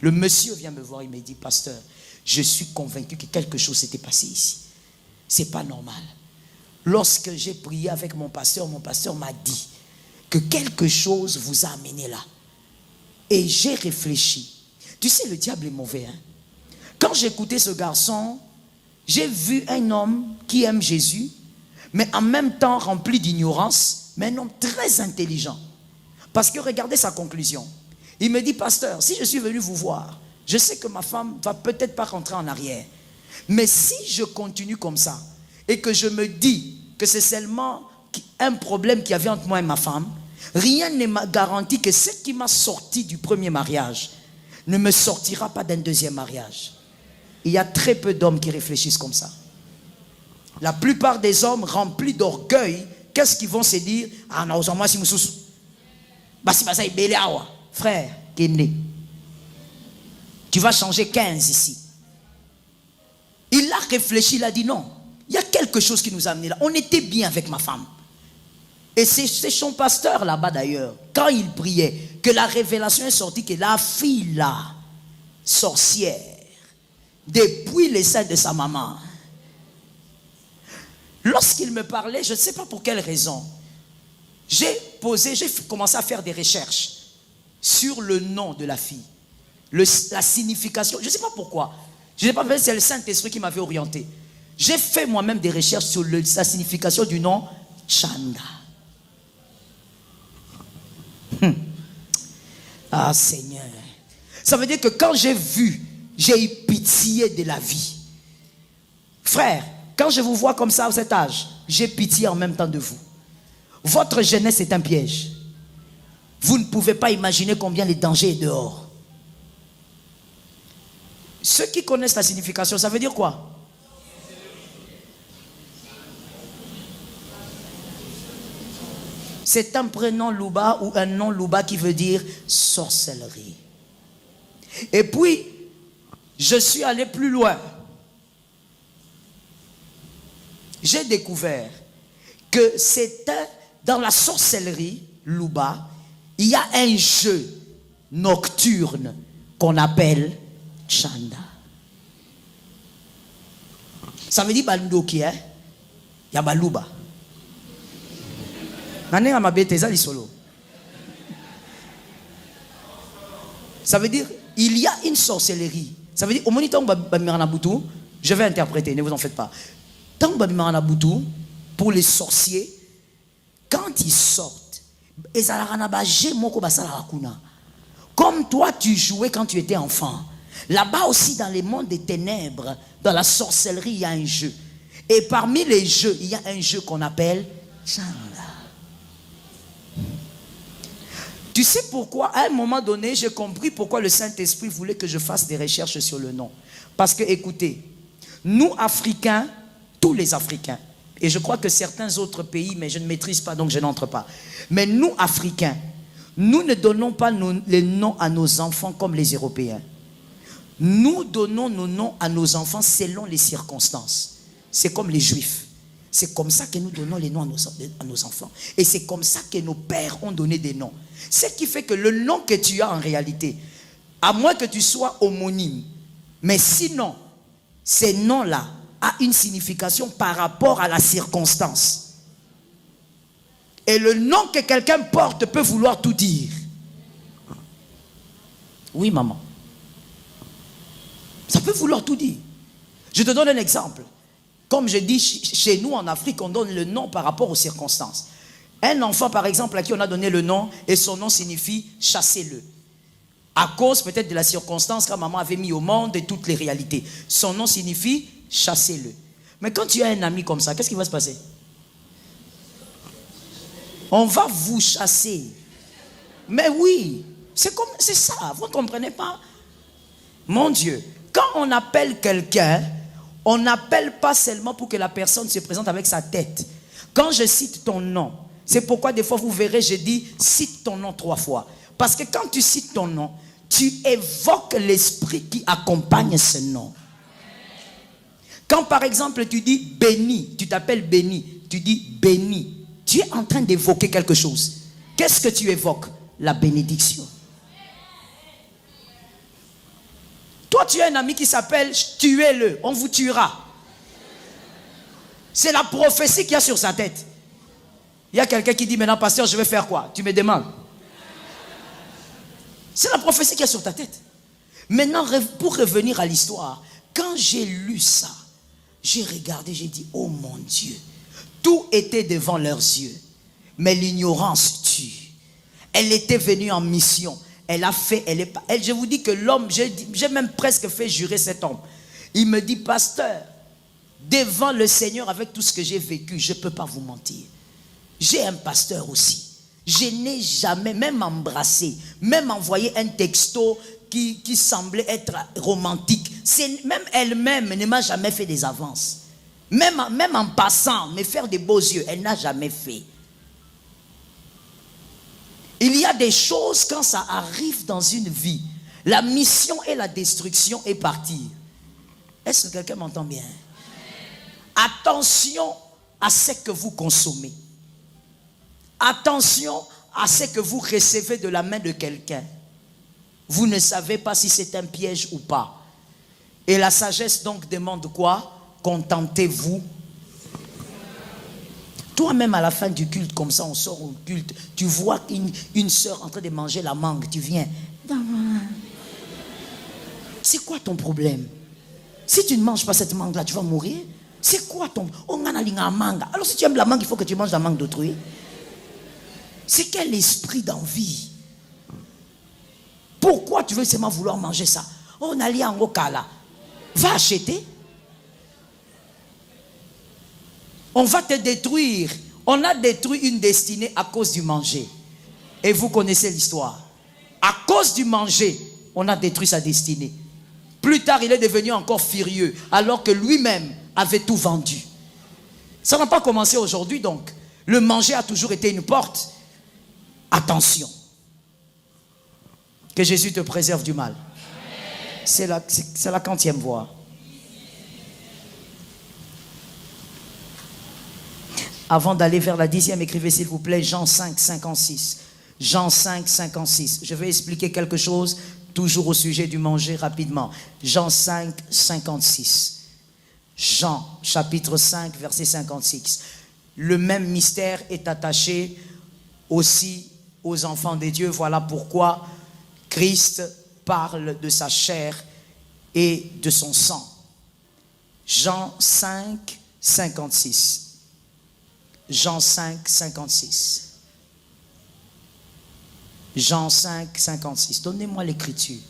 Le monsieur vient me voir, il me dit, pasteur, je suis convaincu que quelque chose s'était passé ici. C'est pas normal. Lorsque j'ai prié avec mon pasteur m'a dit que quelque chose vous a amené là. Et j'ai réfléchi. Tu sais, le diable est mauvais. Hein? Quand j'écoutais ce garçon, j'ai vu un homme qui aime Jésus, mais en même temps rempli d'ignorance, mais un homme très intelligent. Parce que regardez sa conclusion. Il me dit, pasteur, si je suis venu vous voir, je sais que ma femme va peut-être pas rentrer en arrière. Mais si je continue comme ça, et que je me dis que c'est seulement un problème qu'il y avait entre moi et ma femme, rien ne m'a garanti que ce qui m'a sorti du premier mariage ne me sortira pas d'un deuxième mariage. Il y a très peu d'hommes qui réfléchissent comme ça. La plupart des hommes remplis d'orgueil, qu'est-ce qu'ils vont se dire? Ah non, moi si moussous. Frère, tu vas changer 15 ici. Il a réfléchi, il a dit non. Il y a quelque chose qui nous a amenés là. On était bien avec ma femme. Et c'est son pasteur là-bas d'ailleurs, quand il priait, que la révélation est sortie que la fille là, sorcière, depuis les seins de sa maman, lorsqu'il me parlait, je ne sais pas pour quelle raison, j'ai commencé à faire des recherches sur le nom de la fille, la signification, je ne sais pas pourquoi, je ne sais pas, c'est le Saint-Esprit qui m'avait orienté. J'ai fait moi-même des recherches sur la signification du nom Chanda. Ah Seigneur, ça veut dire que quand j'ai vu, j'ai eu pitié de la vie. Frère, quand je vous vois comme ça à cet âge, j'ai pitié en même temps de vous. Votre jeunesse est un piège. Vous ne pouvez pas imaginer combien les dangers est dehors. Ceux qui connaissent la signification, ça veut dire quoi? C'est un prénom Louba ou un nom Louba qui veut dire sorcellerie. Et puis, je suis allé plus loin. J'ai découvert que c'était dans la sorcellerie Louba, il y a un jeu nocturne qu'on appelle Chanda. Ça veut dire Bandoki, hein? Il y a Balouba. Ça veut dire il y a une sorcellerie. Ça veut dire au moniteur je vais interpréter, ne vous en faites pas. Pour les sorciers, quand ils sortent, comme toi tu jouais quand tu étais enfant, là-bas aussi dans les mondes des ténèbres, dans la sorcellerie, il y a un jeu. Et parmi les jeux, il y a un jeu qu'on appelle Chanda. Tu sais pourquoi, à un moment donné, j'ai compris pourquoi le Saint-Esprit voulait que je fasse des recherches sur le nom. Parce que, écoutez, nous, Africains, tous les Africains, et je crois que certains autres pays, mais je ne maîtrise pas, donc je n'entre pas. Mais nous, Africains, nous ne donnons pas les noms à nos enfants comme les Européens. Nous donnons nos noms à nos enfants selon les circonstances. C'est comme les Juifs. C'est comme ça que nous donnons les noms à nos enfants. Et c'est comme ça que nos pères ont donné des noms. Ce qui fait que le nom que tu as en réalité, à moins que tu sois homonyme, mais sinon, ces noms-là ont une signification par rapport à la circonstance. Et le nom que quelqu'un porte peut vouloir tout dire. Oui, maman. Ça peut vouloir tout dire. Je te donne un exemple. Comme je dis, chez nous en Afrique, on donne le nom par rapport aux circonstances. Un enfant, par exemple, à qui on a donné le nom, et son nom signifie « chassez-le ». À cause peut-être de la circonstance que maman avait mis au monde et toutes les réalités. Son nom signifie « chassez-le ». Mais quand tu as un ami comme ça, qu'est-ce qui va se passer? On va vous chasser. Mais oui, c'est ça, vous ne comprenez pas? Mon Dieu, quand on appelle quelqu'un, on n'appelle pas seulement pour que la personne se présente avec sa tête. Quand je cite ton nom, c'est pourquoi des fois vous verrez, je dis cite ton nom 3 fois. Parce que quand tu cites ton nom, tu évoques l'esprit qui accompagne ce nom. Quand par exemple tu dis béni, tu t'appelles béni, tu dis béni, tu es en train d'évoquer quelque chose. Qu'est-ce que tu évoques? La bénédiction. Toi, tu as un ami qui s'appelle tuez-le, on vous tuera. C'est la prophétie qu'il y a sur sa tête. Il y a quelqu'un qui dit maintenant, pasteur, je vais faire quoi? Tu me demandes. C'est la prophétie qu'il y a sur ta tête. Maintenant, pour revenir à l'histoire, quand j'ai lu ça, j'ai regardé, j'ai dit, oh mon Dieu, tout était devant leurs yeux, mais l'ignorance tue. Elle était venue en mission. Elle a fait, je vous dis que l'homme, j'ai même presque fait jurer cet homme. Il me dit, pasteur, devant le Seigneur, avec tout ce que j'ai vécu, je ne peux pas vous mentir. J'ai un pasteur aussi. Je n'ai jamais, même embrassé, même envoyé un texto qui semblait être romantique. Même elle-même ne m'a jamais fait des avances. Même en passant, me faire des beaux yeux, elle n'a jamais fait. Il y a des choses, quand ça arrive dans une vie, la mission et la destruction est partir. Est-ce que quelqu'un m'entend bien? Attention à ce que vous consommez. Attention à ce que vous recevez de la main de quelqu'un. Vous ne savez pas si c'est un piège ou pas. Et la sagesse donc demande quoi? Contentez-vous. Toi-même à la fin du culte, comme ça on sort au culte, tu vois une soeur en train de manger la mangue, tu viens. C'est quoi ton problème? Si tu ne manges pas cette mangue-là, tu vas mourir. C'est quoi ton... Alors si tu aimes la mangue, il faut que tu manges la mangue d'autrui. C'est quel esprit d'envie? Pourquoi tu veux seulement vouloir manger ça? On a lié en Okala. Va acheter. On va te détruire. On a détruit une destinée à cause du manger. Et vous connaissez l'histoire. À cause du manger, on a détruit sa destinée. Plus tard, il est devenu encore furieux, alors que lui-même avait tout vendu. Ça n'a pas commencé aujourd'hui, donc. Le manger a toujours été une porte. Attention. Que Jésus te préserve du mal. C'est la 40e voie. Avant d'aller vers la 10e, écrivez s'il vous plaît Jean 5, 56. Jean 5, 56. Je vais expliquer quelque chose, toujours au sujet du manger rapidement. Jean 5, 56. Jean, chapitre 5, verset 56. Le même mystère est attaché aussi aux enfants de Dieu. Voilà pourquoi Christ parle de sa chair et de son sang. Jean 5, 56. Jean 5, 56. Jean 5, 56. Donnez-moi l'écriture.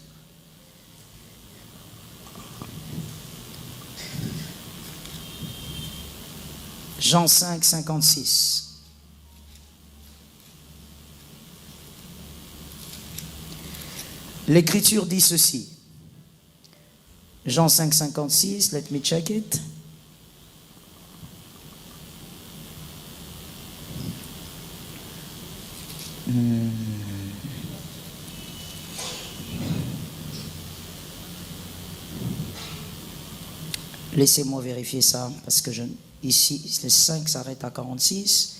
Jean 5, 56. L'écriture dit ceci. Jean 5, 56. Let me check it. Laissez-moi vérifier ça parce que je Ici, le 5 s'arrête à 46.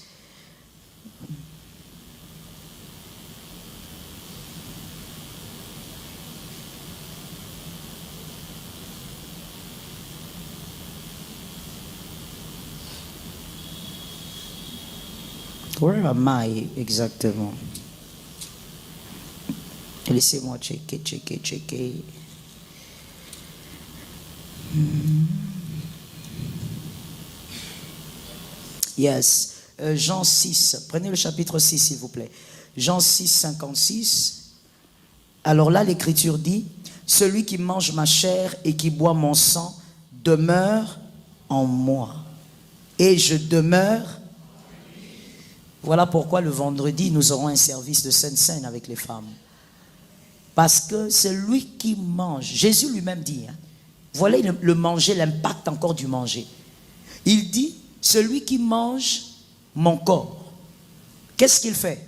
Where am I exactement? Laissez-moi checker. Yes. Jean 6. Prenez le chapitre 6, s'il vous plaît. Jean 6, 56. Alors là, l'Écriture dit, celui qui mange ma chair et qui boit mon sang demeure en moi. Et je demeure. Voilà pourquoi le vendredi, nous aurons un service de Sainte Seine avec les femmes. Parce que c'est lui qui mange. Jésus lui-même dit, voilà le manger, l'impact encore du manger. Il dit, celui qui mange mon corps, qu'est-ce qu'il fait?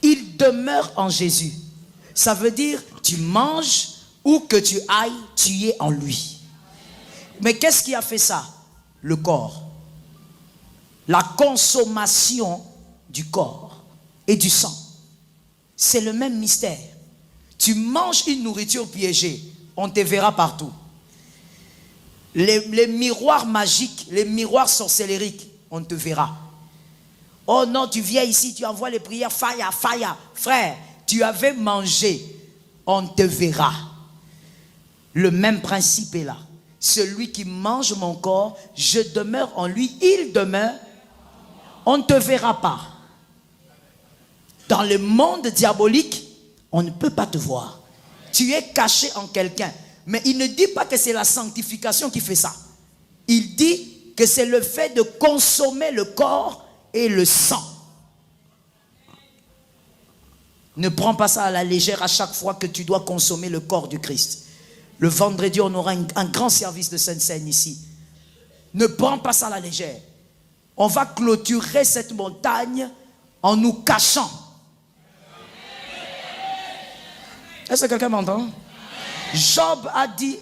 Il demeure en Jésus. Ça veut dire, tu manges, où que tu ailles, tu es en lui. Mais qu'est-ce qui a fait ça? Le corps. La consommation du corps et du sang. C'est le même mystère. Tu manges une nourriture piégée, on te verra partout. Les miroirs magiques, les miroirs sorcellériques, on te verra. Oh non, tu viens ici, tu envoies les prières, fire. Frère, tu avais mangé, on te verra. Le même principe est là. Celui qui mange mon corps, je demeure en lui, il demeure. On ne te verra pas. Dans le monde diabolique, on ne peut pas te voir. Tu es caché en quelqu'un. Mais il ne dit pas que c'est la sanctification qui fait ça. Il dit que c'est le fait de consommer le corps et le sang. Ne prends pas ça à la légère à chaque fois que tu dois consommer le corps du Christ. Le vendredi, on aura un grand service de Sainte Seine ici. Ne prends pas ça à la légère. On va clôturer cette montagne en nous cachant. Est-ce que quelqu'un m'entend? Job a dit,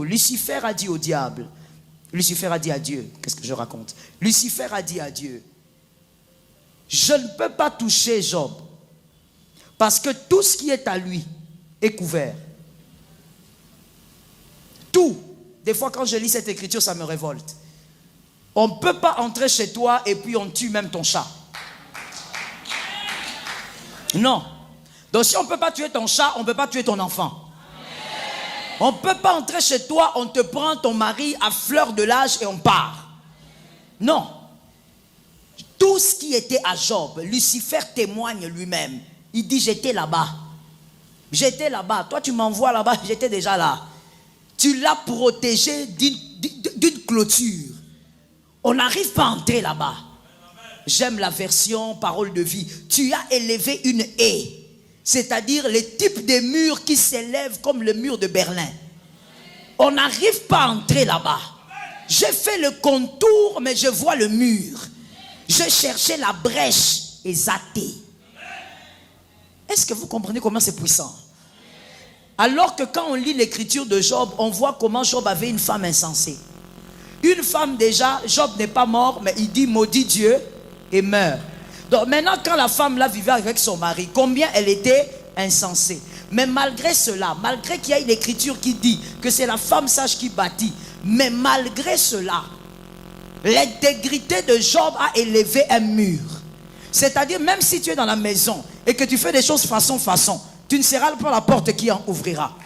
Lucifer a dit au diable. Lucifer a dit à Dieu. Qu'est-ce que je raconte? Lucifer a dit à Dieu, je ne peux pas toucher Job parce que tout ce qui est à lui est couvert. Tout. Des fois quand je lis cette écriture, ça me révolte. On ne peut pas entrer chez toi et puis on tue même ton chat. Non. Donc si on ne peut pas tuer ton chat, on ne peut pas tuer ton enfant. On ne peut pas entrer chez toi, on te prend ton mari à fleur de l'âge et on part. Non. Tout ce qui était à Job, Lucifer témoigne lui-même. Il dit, j'étais là-bas. J'étais là-bas. Toi, tu m'envoies là-bas, j'étais déjà là. Tu l'as protégé d'une clôture. On n'arrive pas à entrer là-bas. J'aime la version parole de vie. Tu as élevé une haie. C'est-à-dire les types de murs qui s'élèvent comme le mur de Berlin. On n'arrive pas à entrer là-bas. J'ai fait le contour, mais je vois le mur. Je cherchais la brèche et zaté. Est-ce que vous comprenez comment c'est puissant? Alors que quand on lit l'écriture de Job, on voit comment Job avait une femme insensée. Une femme déjà, Job n'est pas mort, mais il dit maudit Dieu et meurt. Donc maintenant quand la femme là vivait avec son mari, combien elle était insensée. Mais malgré cela, malgré qu'il y a une écriture qui dit que c'est la femme sage qui bâtit, mais malgré cela, l'intégrité de Job a élevé un mur. C'est-à-dire même si tu es dans la maison et que tu fais des choses façon, tu ne seras pas la porte qui en ouvrira.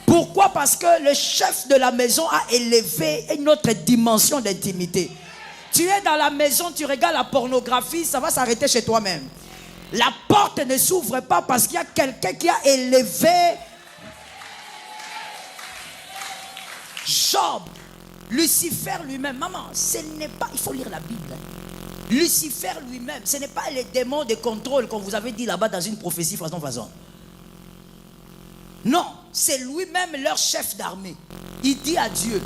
Pourquoi? Parce que le chef de la maison a élevé une autre dimension d'intimité. Tu es dans la maison, tu regardes la pornographie, ça va s'arrêter chez toi-même. La porte ne s'ouvre pas parce qu'il y a quelqu'un qui a élevé Job. Lucifer lui-même, maman, ce n'est pas, il faut lire la Bible. Lucifer lui-même, ce n'est pas les démons de contrôle qu'on vous avait dit là-bas dans une prophétie façon. Non, c'est lui-même leur chef d'armée. Il dit à Dieu,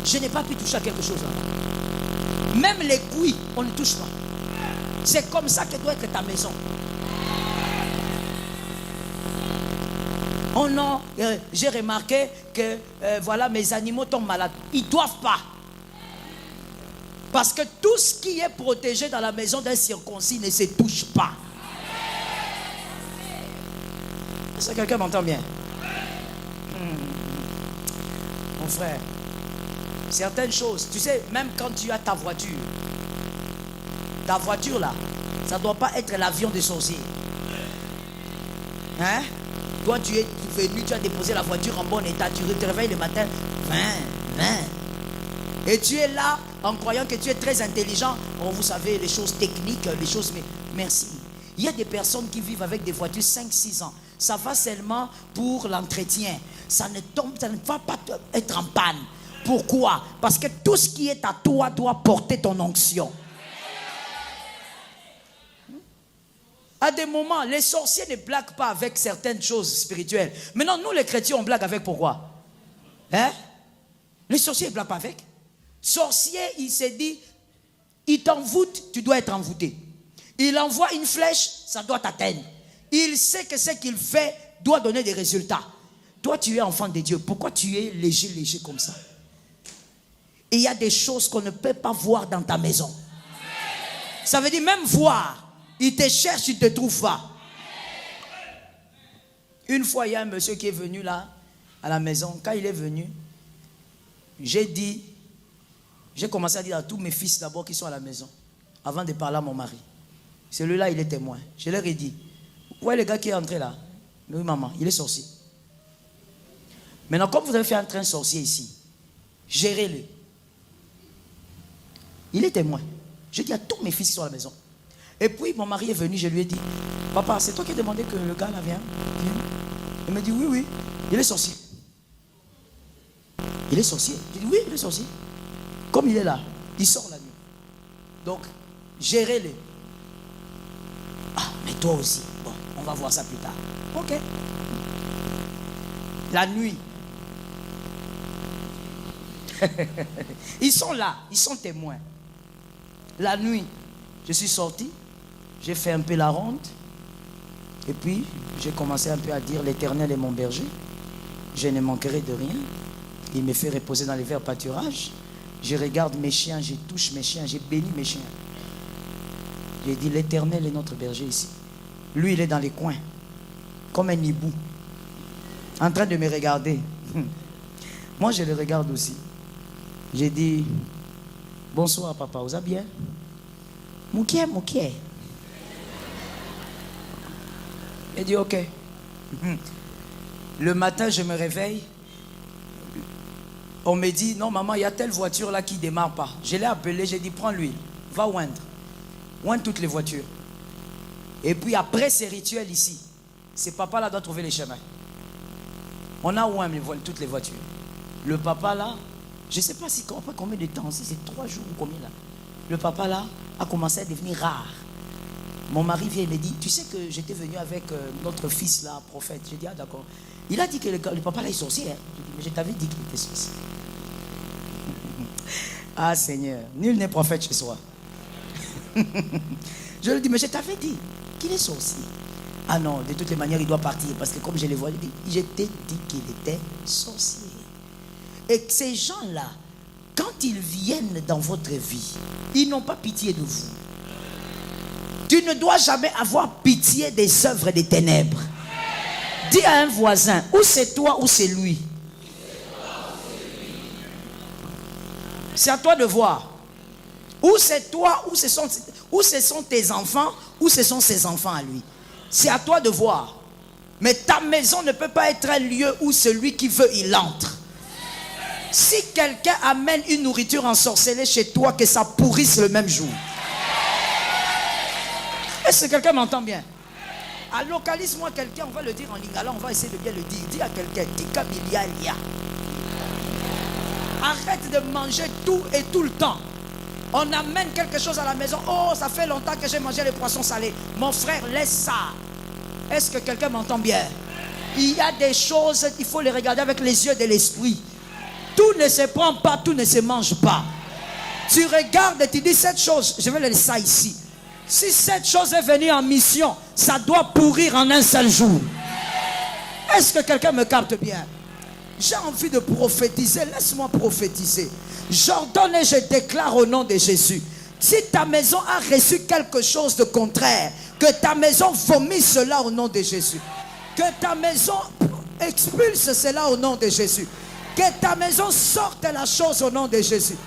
je n'ai pas pu toucher à quelque chose là. Même les couilles, on ne touche pas. C'est comme ça que doit être ta maison. Oh non, j'ai remarqué que voilà, mes animaux tombent malades. Ils ne doivent pas. Parce que tout ce qui est protégé dans la maison d'un circoncis ne se touche pas. Est-ce que quelqu'un m'entend bien? Mon frère, certaines choses, tu sais, même quand tu as ta voiture là, ça ne doit pas être l'avion des sorciers. Hein? Toi, tu es venu, tu as déposé la voiture en bon état, tu te réveilles le matin, 20. Et tu es là en croyant que tu es très intelligent. Oh, vous savez, les choses techniques, les choses... Mais merci. Il y a des personnes qui vivent avec des voitures 5-6 ans. Ça va seulement pour l'entretien. Ça ne va pas être en panne. Pourquoi? Parce que tout ce qui est à toi doit porter ton onction. À des moments, les sorciers ne blaguent pas avec certaines choses spirituelles. Maintenant, nous les chrétiens, on blague avec pourquoi? Hein? Les sorciers ne blaguent pas avec. Sorcier, il s'est dit, il t'envoûte, tu dois être envoûté. Il envoie une flèche, ça doit t'atteindre. Il sait que ce qu'il fait doit donner des résultats. Toi, tu es enfant de Dieu. Pourquoi tu es léger comme ça? Et il y a des choses qu'on ne peut pas voir dans ta maison. Ça veut dire même voir. Il te cherche, il ne te trouve pas. Une fois, il y a un monsieur qui est venu là, à la maison. Quand il est venu, j'ai commencé à dire à tous mes fils d'abord qui sont à la maison, avant de parler à mon mari. Celui-là, il est témoin. Je leur ai dit, vous voyez le gars qui est entré là? Oui, maman, il est sorcier. Maintenant, comme vous avez fait entrer un sorcier ici, gérez-le. Il est témoin. J'ai dit à tous mes fils qui sont à la maison. Et puis, mon mari est venu, je lui ai dit, papa, c'est toi qui as demandé que le gars là vienne? Il me dit, oui, il est sorcier. Il est sorcier. J'ai dit, oui, il est sorcier. Comme il est là, il sort la nuit. Donc, gérez-le. Ah, mais toi aussi. Bon, on va voir ça plus tard. Ok. La nuit. Ils sont là, ils sont témoins. La nuit, je suis sorti, j'ai fait un peu la ronde. Et puis, j'ai commencé un peu à dire, l'Éternel est mon berger. Je ne manquerai de rien. Il me fait reposer dans les verts pâturages. Je regarde mes chiens, je touche mes chiens, j'ai béni mes chiens. J'ai dit, l'Éternel est notre berger ici. Lui, il est dans les coins, comme un hibou, en train de me regarder. Moi, je le regarde aussi. J'ai dit, bonsoir papa, vous allez bien? Moukié. Il dit, ok. Le matin, je me réveille. On me dit, non maman, il y a telle voiture là qui ne démarre pas. Je l'ai appelé, j'ai dit, prends l'huile, va oindre. Oindre toutes les voitures. Et puis après ces rituels ici, ce papa là doit trouver les chemins. On a oint toutes les voitures. Le papa là, je ne sais pas si après combien de temps, si c'est 3 jours ou combien là. Le papa là a commencé à devenir rare. Mon mari vient et me dit, tu sais que j'étais venu avec notre fils là, prophète. J'ai dit, ah d'accord. Il a dit que le papa là est sorcier. Hein. J'ai dit, mais je t'avais dit qu'il était sorcier. Ah Seigneur, nul n'est prophète chez soi. Je lui dis, mais je t'avais dit qu'il est sorcier. Ah non, de toutes les manières, il doit partir. Parce que comme je les vois, je t'ai dit qu'il était sorcier. Et que ces gens-là, quand ils viennent dans votre vie, ils n'ont pas pitié de vous. Tu ne dois jamais avoir pitié des œuvres des ténèbres. Dis à un voisin, ou c'est toi ou c'est lui. C'est à toi de voir. Ou c'est toi, ou ce sont tes enfants, ou ce sont ses enfants à lui. C'est à toi de voir. Mais ta maison ne peut pas être un lieu où celui qui veut, il entre. Si quelqu'un amène une nourriture ensorcelée chez toi, que ça pourrisse le même jour. Est-ce que quelqu'un m'entend bien? Ah, localise-moi quelqu'un, on va le dire en lingala, on va essayer de bien le dire. Dis à quelqu'un, dis Kabilia. Arrête de manger tout et tout le temps. On amène quelque chose à la maison. Oh, ça fait longtemps que j'ai mangé les poissons salés. Mon frère, laisse ça. Est-ce que quelqu'un m'entend bien? Il y a des choses, il faut les regarder avec les yeux de l'esprit. Tout ne se prend pas, tout ne se mange pas. Tu regardes et tu dis cette chose, je vais laisser ça ici. Si cette chose est venue en mission, ça doit pourrir en un seul jour. Est-ce que quelqu'un me capte bien? J'ai envie de prophétiser. Laisse-moi prophétiser. J'ordonne et je déclare au nom de Jésus. Si ta maison a reçu quelque chose de contraire, que ta maison vomisse cela au nom de Jésus. Que ta maison expulse cela au nom de Jésus. Que ta maison sorte la chose au nom de Jésus.